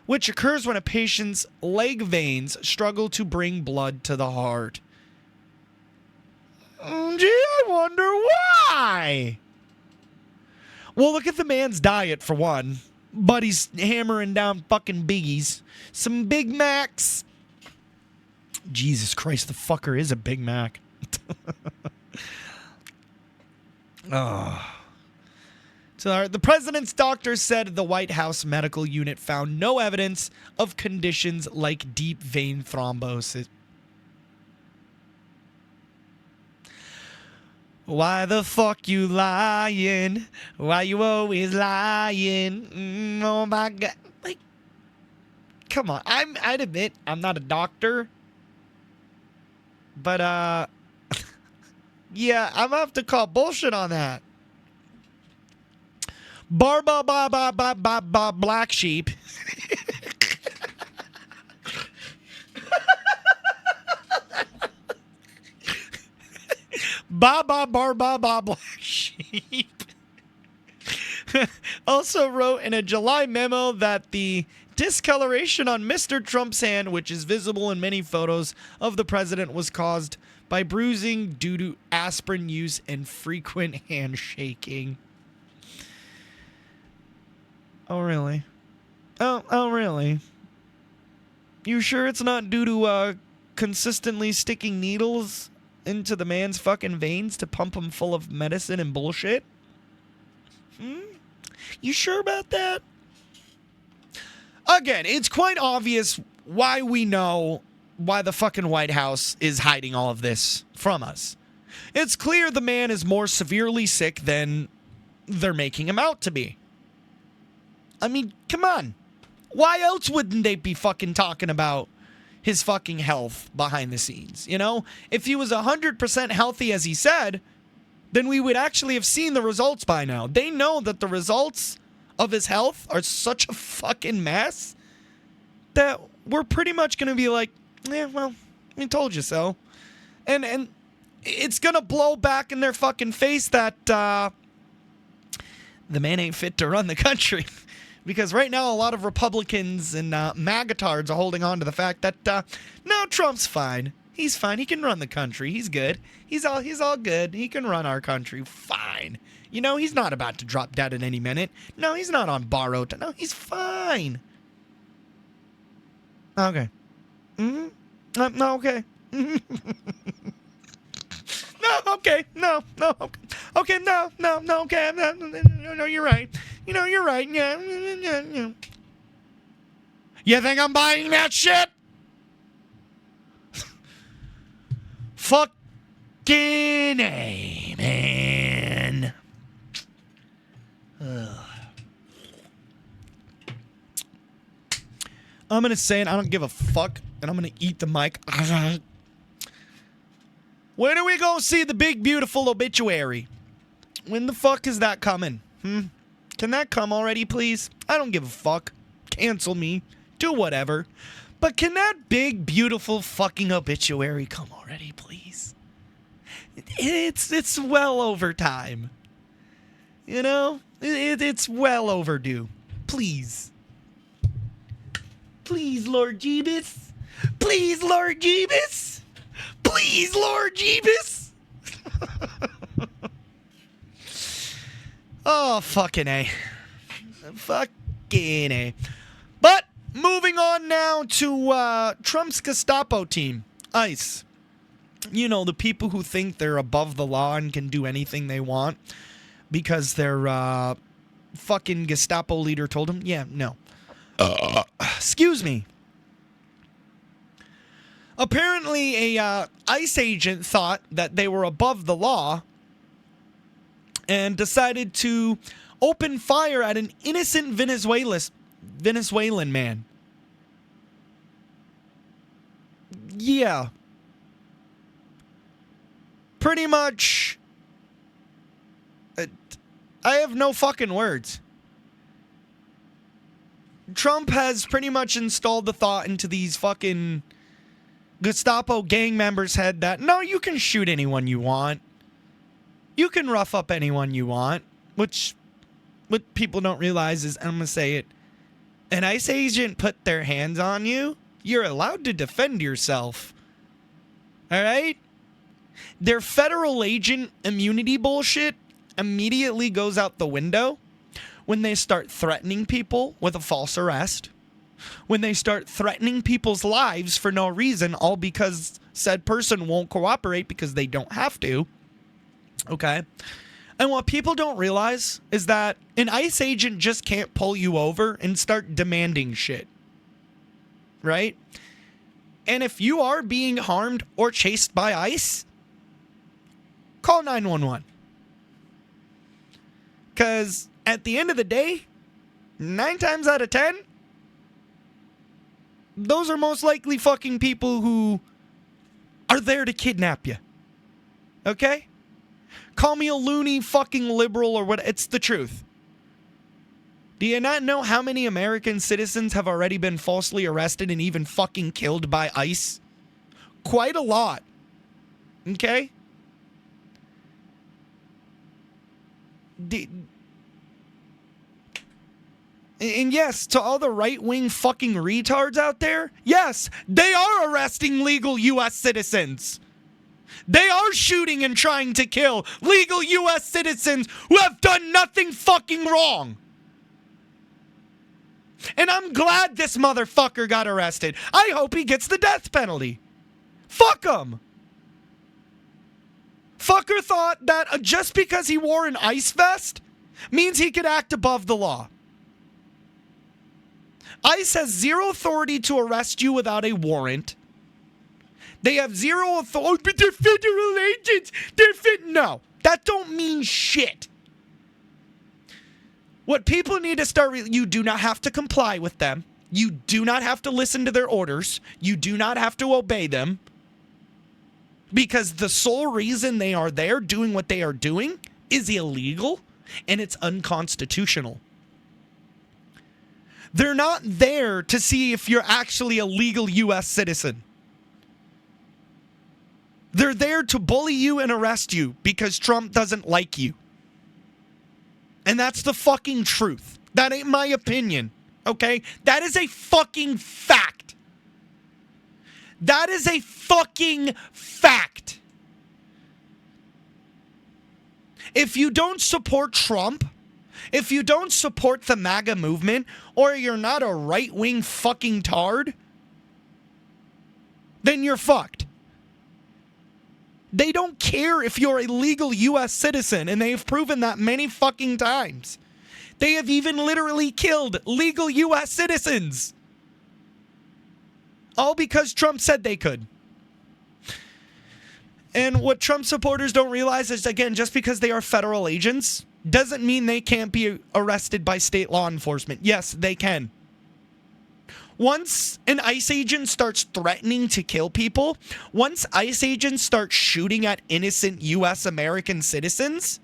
A: Which occurs when a patient's leg veins struggle to bring blood to the heart. Gee, I wonder why. Well, look at the man's diet, for one. Buddy's hammering down fucking biggies. Some Big Macs. Jesus Christ, the fucker is a Big Mac. So the president's doctor said the White House medical unit found no evidence of conditions like deep vein thrombosis. Why the fuck you lying? Why you always lying? Oh my God. Like, come on. I'd admit I'm not a doctor. But, yeah, I'm gonna have to call bullshit on that. Black sheep. Black sheep. also wrote in a July memo that the discoloration on Mr. Trump's hand, which is visible in many photos of the president, was caused by bruising due to aspirin use and frequent handshaking. Oh, really? Oh, really? You sure it's not due to consistently sticking needles into the man's fucking veins to pump him full of medicine and bullshit? You sure about that? Again, it's quite obvious why we know why the fucking White House is hiding all of this from us. It's clear the man is more severely sick than they're making him out to be. I mean, come on. Why else wouldn't they be fucking talking about his fucking health behind the scenes, you know? If he was 100% healthy as he said, then we would actually have seen the results by now. They know that the results of his health are such a fucking mess that we're pretty much going to be like, yeah, well, we told you so. And it's going to blow back in their fucking face that the man ain't fit to run the country. Because right now, a lot of Republicans and magatards are holding on to the fact that, no, Trump's fine. He's fine. He can run the country. He's good. He's all good. He can run our country fine. You know, he's not about to drop dead at any minute. No, he's not on borrowed time. No, he's fine. Okay. No, okay. No, okay. No, okay. Okay, no, okay. No, you're right. You know, you're right. Yeah. You think I'm buying that shit? Fucking A, man. Ugh. I'm going to say it. I don't give a fuck. And I'm going to eat the mic. When are we going to see the big, beautiful obituary? When the fuck is that coming? Can that come already, please? I don't give a fuck. Cancel me. Do whatever. But can that big, beautiful fucking obituary come already, please? It's well over time. You know? It's well overdue. Please. Please, Lord Jeebus. Please, Lord Jeebus. Please, Lord Jeebus. Oh, fucking A. Fucking A. But moving on now to Trump's Gestapo team, ICE. You know, the people who think they're above the law and can do anything they want because their fucking Gestapo leader told them, yeah, no. Excuse me. Apparently, a ICE agent thought that they were above the law and decided to open fire at an innocent Venezuelan man. Yeah. Pretty much. I have no fucking words. Trump has pretty much installed the thought into these fucking Gestapo gang members' head that, no, you can shoot anyone you want. You can rough up anyone you want. Which, what people don't realize is, I'm going to say it, an ICE agent put their hands on you, you're allowed to defend yourself. Alright? Their federal agent immunity bullshit immediately goes out the window when they start threatening people with a false arrest, when they start threatening people's lives for no reason, all because said person won't cooperate because they don't have to. Okay? And what people don't realize is that an ICE agent just can't pull you over and start demanding shit. Right? And if you are being harmed or chased by ICE, call 911. Because at the end of the day, 9 times out of 10, those are most likely fucking people who are there to kidnap you. Okay? Call me a loony fucking liberal or what, it's the truth. Do you not know how many American citizens have already been falsely arrested and even fucking killed by ICE? Quite a lot. Okay? And yes, to all the right-wing fucking retards out there, yes, they are arresting legal U.S. citizens. They are shooting and trying to kill legal U.S. citizens who have done nothing fucking wrong. And I'm glad this motherfucker got arrested. I hope he gets the death penalty. Fuck him. Fucker thought that just because he wore an ice vest means he could act above the law. ICE has zero authority to arrest you without a warrant. They have zero authority, but they're federal agents. No, that don't mean shit. What people need to start, you do not have to comply with them. You do not have to listen to their orders. You do not have to obey them. Because the sole reason they are there doing what they are doing is illegal and it's unconstitutional. They're not there to see if you're actually a legal U.S. citizen. They're there to bully you and arrest you because Trump doesn't like you. And that's the fucking truth. That ain't my opinion, okay? That is a fucking fact. That is a fucking fact. If you don't support Trump, if you don't support the MAGA movement, or you're not a right-wing fucking tard, then you're fucked. They don't care if you're a legal U.S. citizen, and they've proven that many fucking times. They have even literally killed legal U.S. citizens. All because Trump said they could. And what Trump supporters don't realize is, again, just because they are federal agents doesn't mean they can't be arrested by state law enforcement. Yes, they can. Once an ICE agent starts threatening to kill people, once ICE agents start shooting at innocent U.S. American citizens,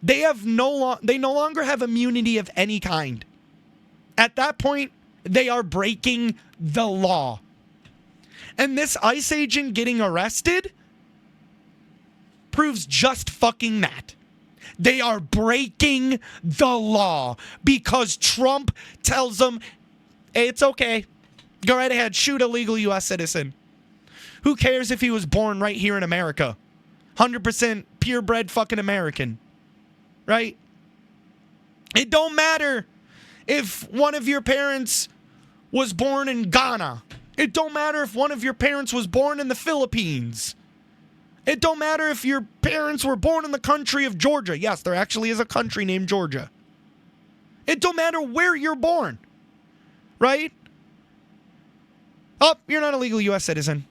A: they no longer have immunity of any kind. At that point, they are breaking the law. And this ICE agent getting arrested proves just fucking that. They are breaking the law because Trump tells them, hey, it's okay. Go right ahead. Shoot a legal U.S. citizen. Who cares if he was born right here in America? 100% purebred fucking American. Right? It don't matter if one of your parents was born in Ghana. It don't matter if one of your parents was born in the Philippines. It don't matter if your parents were born in the country of Georgia. Yes, there actually is a country named Georgia. It don't matter where you're born. Right? Oh, you're not a legal U.S. citizen.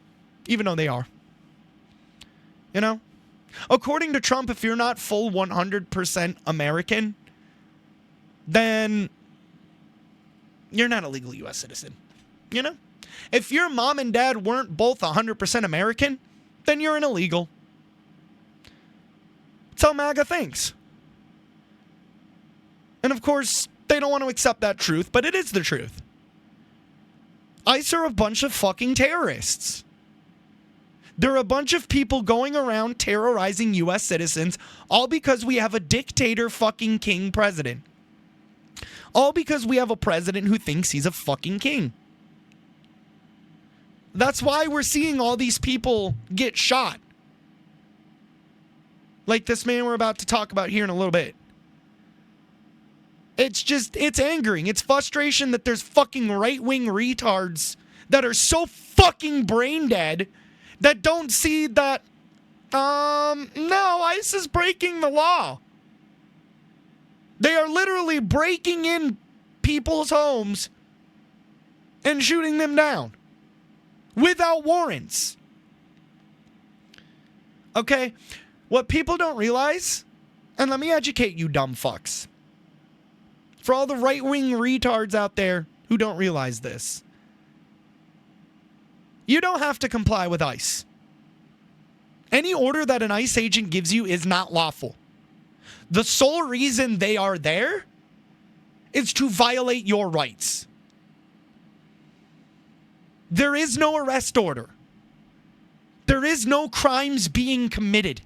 A: Even though they are. You know? According to Trump, if you're not full 100% American, then you're not a legal U.S. citizen. You know? If your mom and dad weren't both 100% American, then you're an illegal. That's how MAGA thinks. And of course, they don't want to accept that truth, but it is the truth. ICE are a bunch of fucking terrorists. They're a bunch of people going around terrorizing U.S. citizens, all because we have a dictator fucking king president. All because we have a president who thinks he's a fucking king. That's why we're seeing all these people get shot. Like this man we're about to talk about here in a little bit. It's angering. It's frustration that there's fucking right-wing retards that are so fucking brain dead that don't see that, no, ICE is breaking the law. They are literally breaking in people's homes and shooting them down without warrants. Okay? What people don't realize, and let me educate you dumb fucks. For all the right-wing retards out there who don't realize this. You don't have to comply with ICE. Any order that an ICE agent gives you is not lawful. The sole reason they are there is to violate your rights. There is no arrest order. There is no crimes being committed.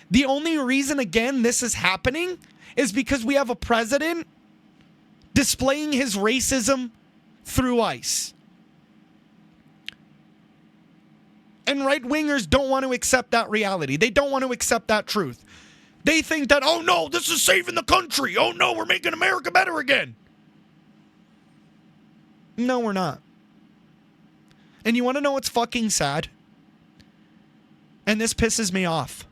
A: The only reason, again, this is happening is because we have a president displaying his racism through ICE. And right-wingers don't want to accept that reality. They don't want to accept that truth. They think that, oh no, this is saving the country. Oh no, we're making America better again. No, we're not. And you want to know what's fucking sad? And this pisses me off.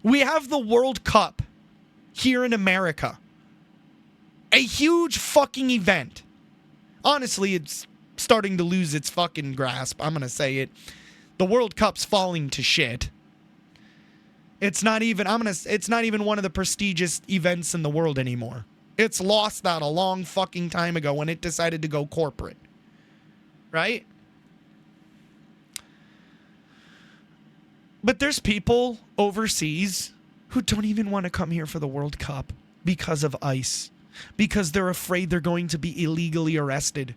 A: We have the World Cup here in America. A huge fucking event. Honestly, it's starting to lose its fucking grasp. I'm going to say it. The World Cup's falling to shit. It's not even one of the prestigious events in the world anymore. It's lost that a long fucking time ago when it decided to go corporate. Right? But there's people overseas who don't even want to come here for the World Cup because of ICE. Because they're afraid they're going to be illegally arrested.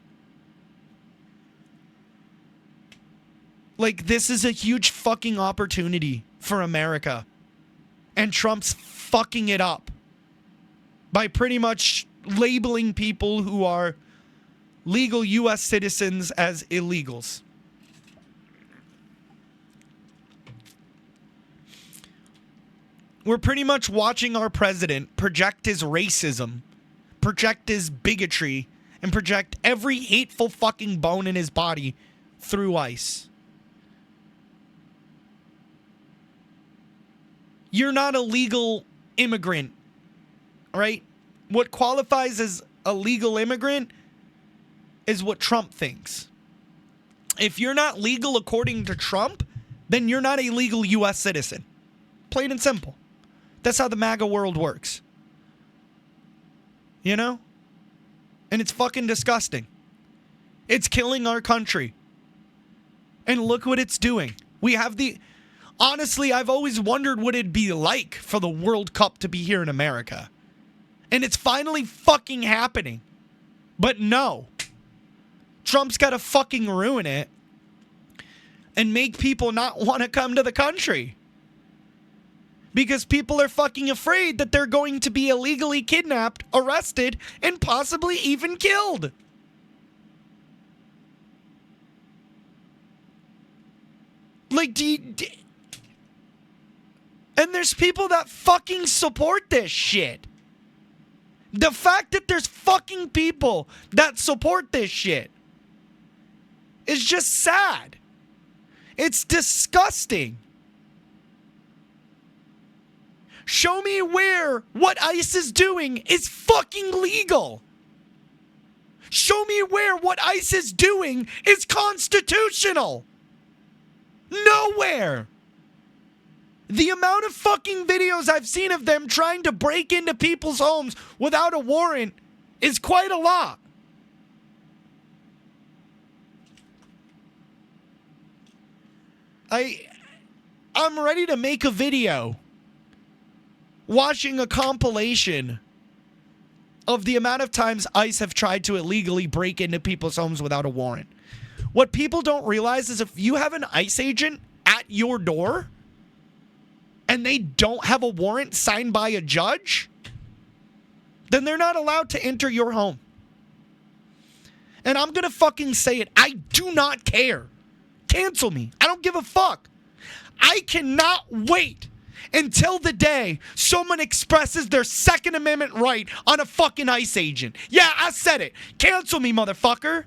A: Like, this is a huge fucking opportunity for America. And Trump's fucking it up by pretty much labeling people who are legal U.S. citizens as illegals. We're pretty much watching our president project his racism, project his bigotry, and project every hateful fucking bone in his body through ICE. You're not a legal immigrant, right? What qualifies as a legal immigrant is what Trump thinks. If you're not legal according to Trump, then you're not a legal U.S. citizen. Plain and simple. That's how the MAGA world works. You know? And it's fucking disgusting. It's killing our country. And look what it's doing. We have the... Honestly, I've always wondered what it'd be like for the World Cup to be here in America. And it's finally fucking happening. But no. Trump's got to fucking ruin it and make people not want to come to the country. Because people are fucking afraid that they're going to be illegally kidnapped, arrested, and possibly even killed. Like, and there's people that fucking support this shit. The fact that there's fucking people that support this shit is just sad. It's disgusting. Show me where what ICE is doing is fucking legal. Show me where what ICE is doing is constitutional. Nowhere. The amount of fucking videos I've seen of them trying to break into people's homes without a warrant is quite a lot. I'm ready to make a video watching a compilation of the amount of times ICE have tried to illegally break into people's homes without a warrant. What people don't realize is if you have an ICE agent at your door and they don't have a warrant signed by a judge, then they're not allowed to enter your home. And I'm gonna fucking say it. I do not care. Cancel me. I don't give a fuck. I cannot wait until the day someone expresses their Second Amendment right on a fucking ICE agent. Yeah, I said it. Cancel me, motherfucker.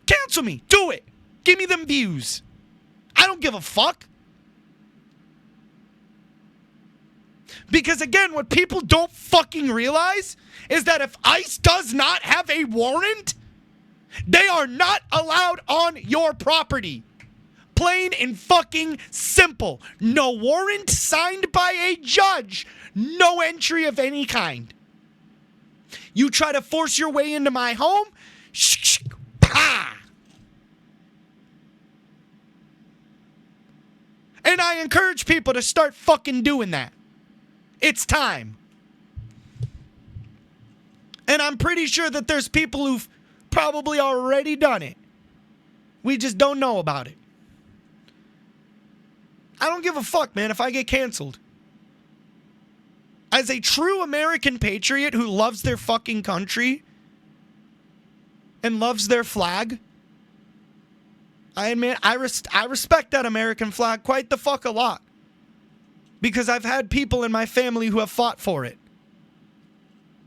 A: Cancel me. Do it. Give me them views. I don't give a fuck. Because again, what people don't fucking realize is that if ICE does not have a warrant, they are not allowed on your property. Plain and fucking simple. No warrant signed by a judge. No entry of any kind. You try to force your way into my home? Pa! And I encourage people to start fucking doing that. It's time. And I'm pretty sure that there's people who've probably already done it. We just don't know about it. I don't give a fuck, man, if I get canceled. as a true American patriot who loves their fucking country and loves their flag, I admit, I respect that American flag quite the fuck a lot. Because I've had people in my family who have fought for it.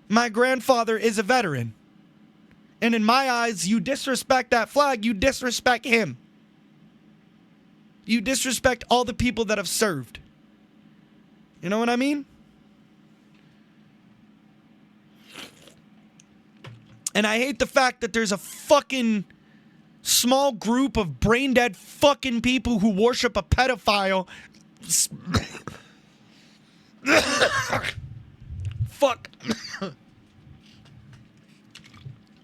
A: My grandfather is a veteran. And in my eyes, you disrespect that flag, you disrespect him. You disrespect all the people that have served. You know what I mean? And I hate the fact that there's a fucking small group of brain-dead fucking people who worship a pedophile. Fuck.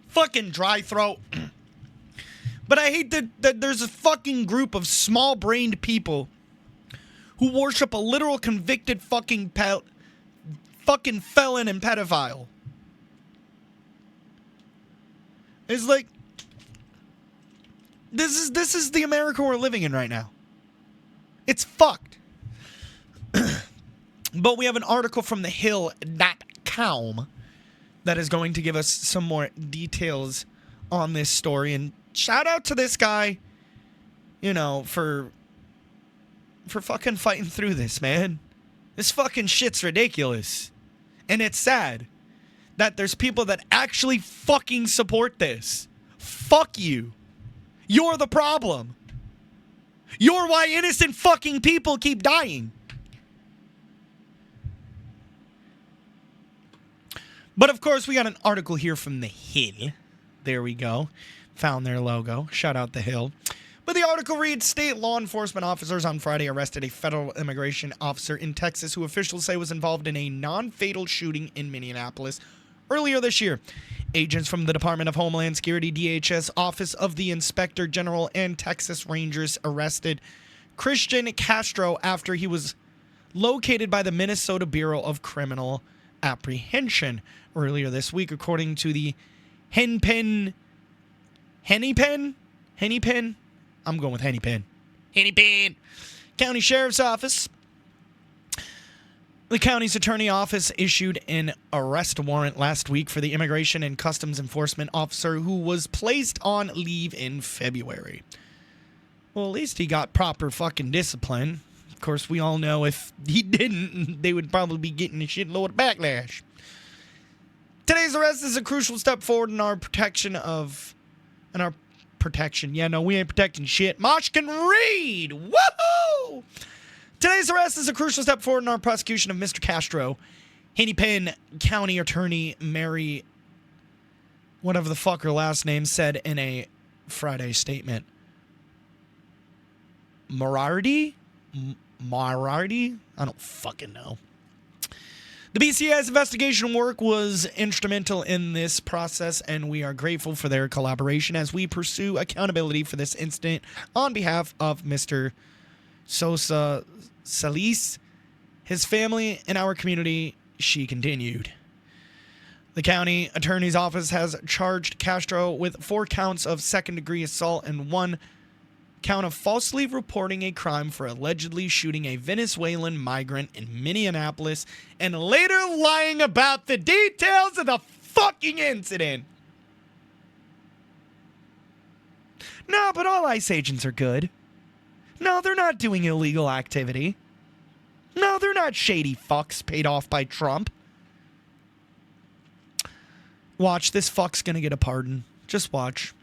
A: Fucking dry throat. But I hate that there's a fucking group of small-brained people who worship a literal convicted fucking felon and pedophile. It's like, this is the America we're living in right now. It's fucked. But we have an article from thehill.com that is going to give us some more details on this story. And shout out to this guy, you know, for fucking fighting through this, man. This fucking shit's ridiculous. And it's sad that there's people that actually fucking support this. Fuck you. You're the problem. You're why innocent fucking people keep dying. But of course, we got an article here from The Hill. There we go. Found their logo. Shout out The Hill. But the article reads, state law enforcement officers on Friday arrested a federal immigration officer in Texas who officials say was involved in a non-fatal shooting in Minneapolis earlier this year. Agents from the Department of Homeland Security, DHS, Office of the Inspector General, and Texas Rangers arrested Christian Castro after he was located by the Minnesota Bureau of Criminal Apprehension earlier this week, according to the Hennepin? I'm going with Hennepin County Sheriff's Office. The county's attorney office issued an arrest warrant last week for the Immigration and Customs Enforcement officer who was placed on leave in February. Well, at least he got proper fucking discipline. Of course, we all know if he didn't, they would probably be getting a shitload of backlash. Today's arrest is a crucial step forward in our protection. Yeah, no, we ain't protecting shit. Mosh can read! Woohoo! Today's arrest is a crucial step forward in our prosecution of Mr. Castro. Hennepin County Attorney Mary, whatever the fuck her last name, said in a Friday statement. Marardi? I don't fucking know. The BCI's investigation work was instrumental in this process, and we are grateful for their collaboration as we pursue accountability for this incident on behalf of Mr. Sosa Salis, his family, and our community, she continued. The county attorney's office has charged Castro with 4 counts of second-degree assault and 1 count of falsely reporting a crime for allegedly shooting a Venezuelan migrant in Minneapolis and later lying about the details of the fucking incident. No, but all ICE agents are good. No, they're not doing illegal activity. No, they're not shady fucks paid off by Trump. Watch, this fuck's gonna get a pardon. Just watch.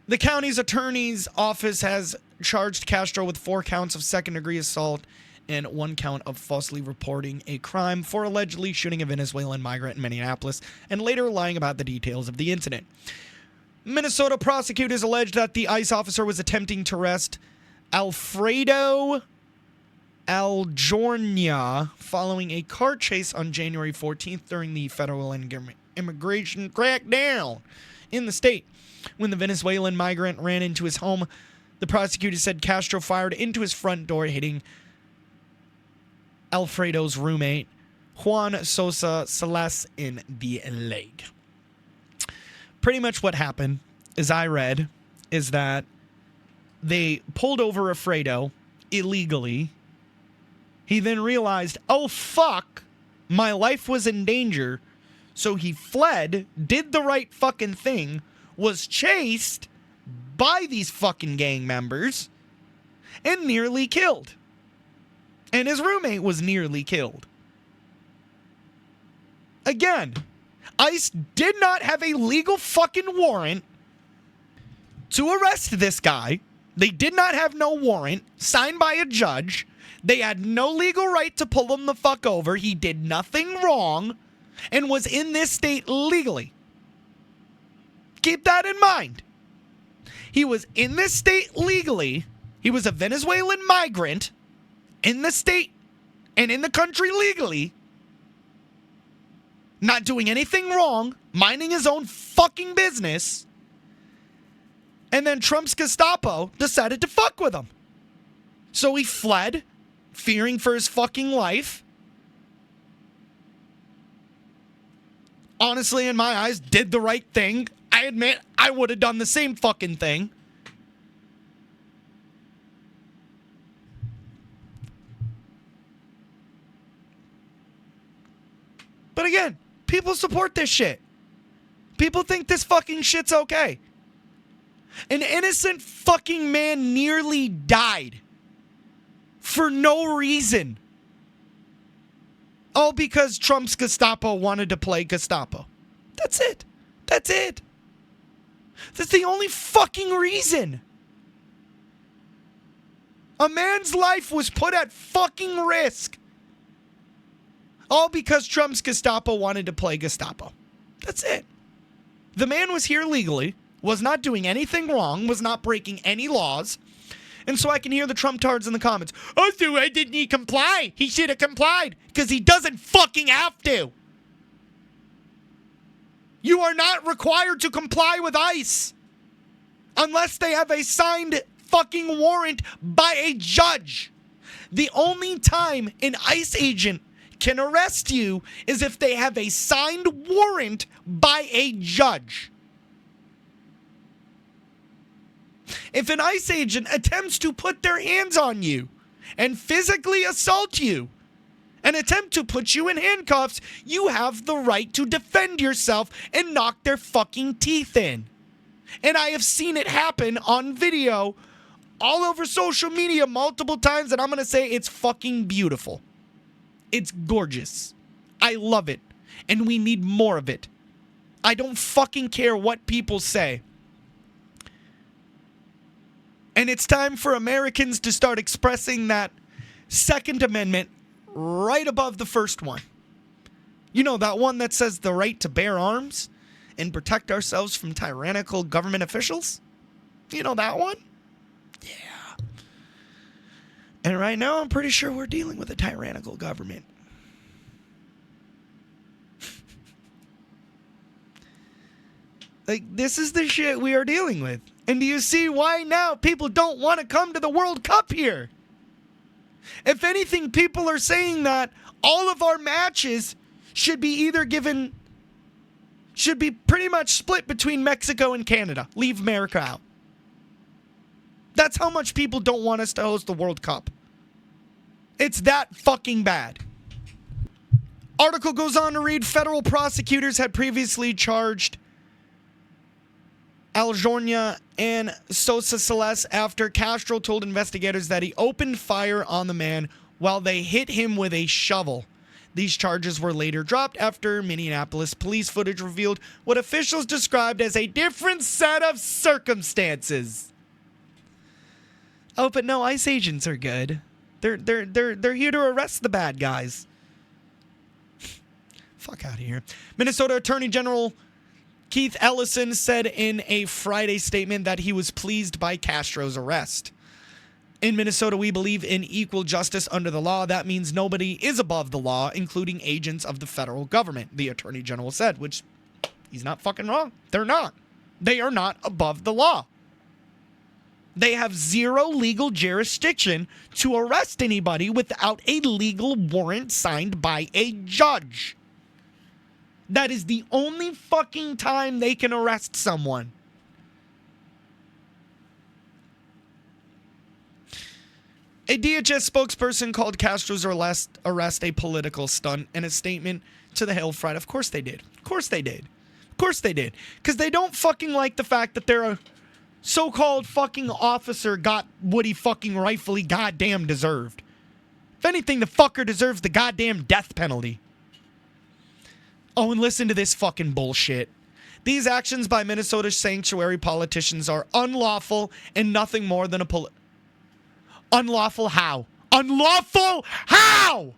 A: The county's attorney's office has charged Castro with 4 counts of second-degree assault and 1 count of falsely reporting a crime for allegedly shooting a Venezuelan migrant in Minneapolis and later lying about the details of the incident. Minnesota prosecutors alleged that the ICE officer was attempting to arrest Alfredo Aljornia following a car chase on January 14th during the federal immigration crackdown in the state. When the Venezuelan migrant ran into his home, the prosecutor said Castro fired into his front door, hitting Alfredo's roommate, Juan Sosa Salas, in the leg. Pretty much what happened, as I read, is that they pulled over Alfredo illegally. He then realized, oh fuck, My life was in danger. So he fled, did the right fucking thing, was chased by these fucking gang members, and nearly killed. And his roommate was nearly killed. Again, ICE did not have a legal fucking warrant to arrest this guy. They did not have no warrant signed by a judge. They had no legal right to pull him the fuck over. He did nothing wrong and was in this state legally. Keep that in mind. He was in this state legally. He was a Venezuelan migrant in the state and in the country legally, not doing anything wrong, minding his own fucking business. And then Trump's Gestapo decided to fuck with him. So he fled, fearing for his fucking life. Honestly, in my eyes, did the right thing. I admit I would have done the same fucking thing. But again, people support this shit. People think this fucking shit's okay. An innocent fucking man nearly died for no reason. All because Trump's Gestapo wanted to play Gestapo. That's it. That's it. That's the only fucking reason. A man's life was put at fucking risk. All because Trump's Gestapo wanted to play Gestapo. That's it. The man was here legally, was not doing anything wrong, was not breaking any laws. And so I can hear the Trump-tards in the comments. Oh, so why didn't he comply? He should have complied. Because he doesn't fucking have to. You are not required to comply with ICE. Unless they have a signed fucking warrant by a judge. The only time an ICE agent can arrest you is if they have a signed warrant by a judge. If an ICE agent attempts to put their hands on you and physically assault you and attempt to put you in handcuffs, you have the right to defend yourself and knock their fucking teeth in. And I have seen it happen on video all over social media multiple times, and I'm going to say it's fucking beautiful. It's gorgeous. I love it. And we need more of it. I don't fucking care what people say. And it's time for Americans to start expressing that Second Amendment right above the first one. You know, that one that says the right to bear arms and protect ourselves from tyrannical government officials? You know that one? Yeah. And right now, I'm pretty sure we're dealing with a tyrannical government. Like, this is the shit we are dealing with. And do you see why now people don't want to come to the World Cup here? If anything, people are saying that all of our matches should be should be pretty much split between Mexico and Canada. Leave America out. That's how much people don't want us to host the World Cup. It's that fucking bad. Article goes on to read, federal prosecutors had previously charged Aljornia and Sosa Celeste after Castro told investigators that he opened fire on the man while they hit him with a shovel. These charges were later dropped after Minneapolis police footage revealed what officials described as a different set of circumstances. Oh, but no, ICE agents are good. They're here to arrest the bad guys. Fuck out of here. Minnesota Attorney General Keith Ellison said in a Friday statement that he was pleased by Castro's arrest. In Minnesota, we believe in equal justice under the law. That means nobody is above the law, including agents of the federal government, the Attorney General said, which he's not fucking wrong. They're not. They are not above the law. They have zero legal jurisdiction to arrest anybody without a legal warrant signed by a judge. That is the only fucking time they can arrest someone. A DHS spokesperson called Castro's arrest a political stunt in a statement to the Hill Friday. Of course they did. Of course they did. Of course they did. Because they don't fucking like the fact that their so-called fucking officer got what he fucking rightfully goddamn deserved. If anything, the fucker deserves the goddamn death penalty. Oh, and listen to this fucking bullshit. These actions by Minnesota's sanctuary politicians are unlawful and nothing more than unlawful how? Unlawful how?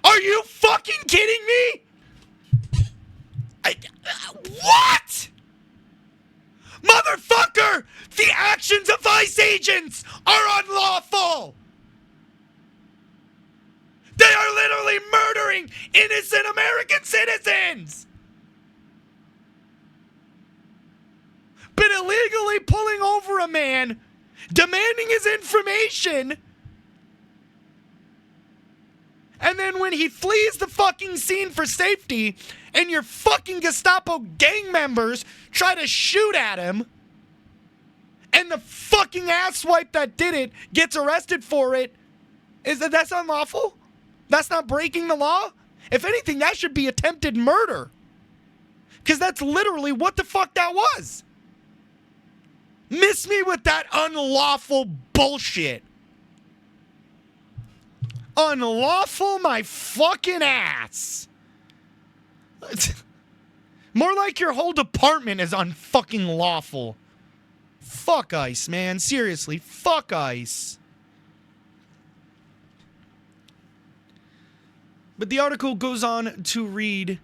A: Are you fucking kidding me? What? Motherfucker! The actions of ICE agents are unlawful! They are literally murdering innocent American citizens! But illegally pulling over a man, demanding his information, and then when he flees the fucking scene for safety, and your fucking Gestapo gang members try to shoot at him, and the fucking asswipe that did it gets arrested for it, that's unlawful? That's not breaking the law? If anything, that should be attempted murder. Because that's literally what the fuck that was. Miss me with that unlawful bullshit. Unlawful my fucking ass. More like your whole department is unfucking lawful. Fuck ICE, man. Seriously, fuck ICE. But the article goes on to read,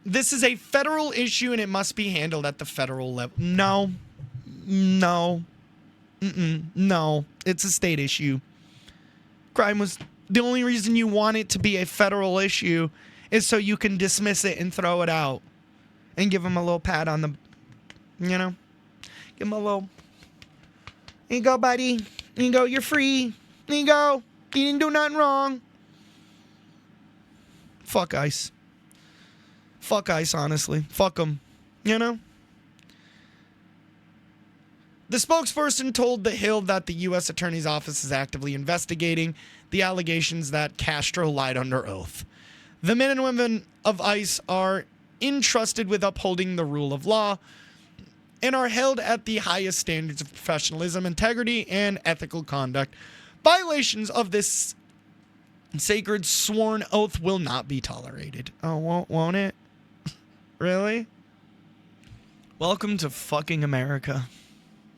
A: this is a federal issue and it must be handled at the federal level. No. No. No. It's a state issue. Crime was... The only reason you want it to be a federal issue is so you can dismiss it and throw it out. And give them a little pat on the... You know? Give them a little... Here you go, buddy. Here you go. You're free. Here you go. You didn't do nothing wrong. Fuck ICE. Fuck ICE, honestly. Fuck them. You know? The spokesperson told The Hill that the U.S. Attorney's Office is actively investigating the allegations that Castro lied under oath. The men and women of ICE are entrusted with upholding the rule of law and are held at the highest standards of professionalism, integrity, and ethical conduct. Violations of this sacred sworn oath will not be tolerated. Oh, won't it? Really? Welcome to fucking America.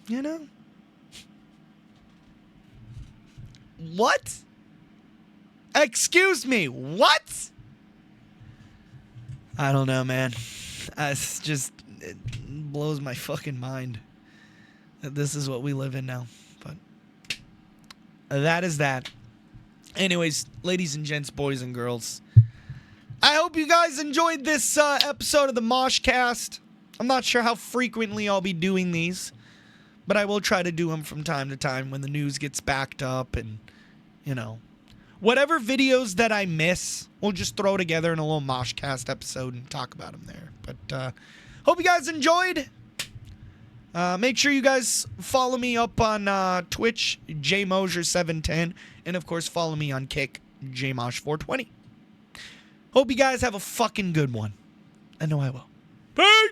A: You know? What? Excuse me, what? I don't know, man. It blows my fucking mind that this is what we live in now. But that is that. Anyways, ladies and gents, boys and girls, I hope you guys enjoyed this episode of the Moshcast. I'm not sure how frequently I'll be doing these, but I will try to do them from time to time when the news gets backed up and, you know, whatever videos that I miss, we'll just throw together in a little Moshcast episode and talk about them there. But hope you guys enjoyed. Make sure you guys follow me up on Twitch, jmosier710, and of course follow me on Kick, jmosh420. Hope you guys have a fucking good one. I know I will. Bye!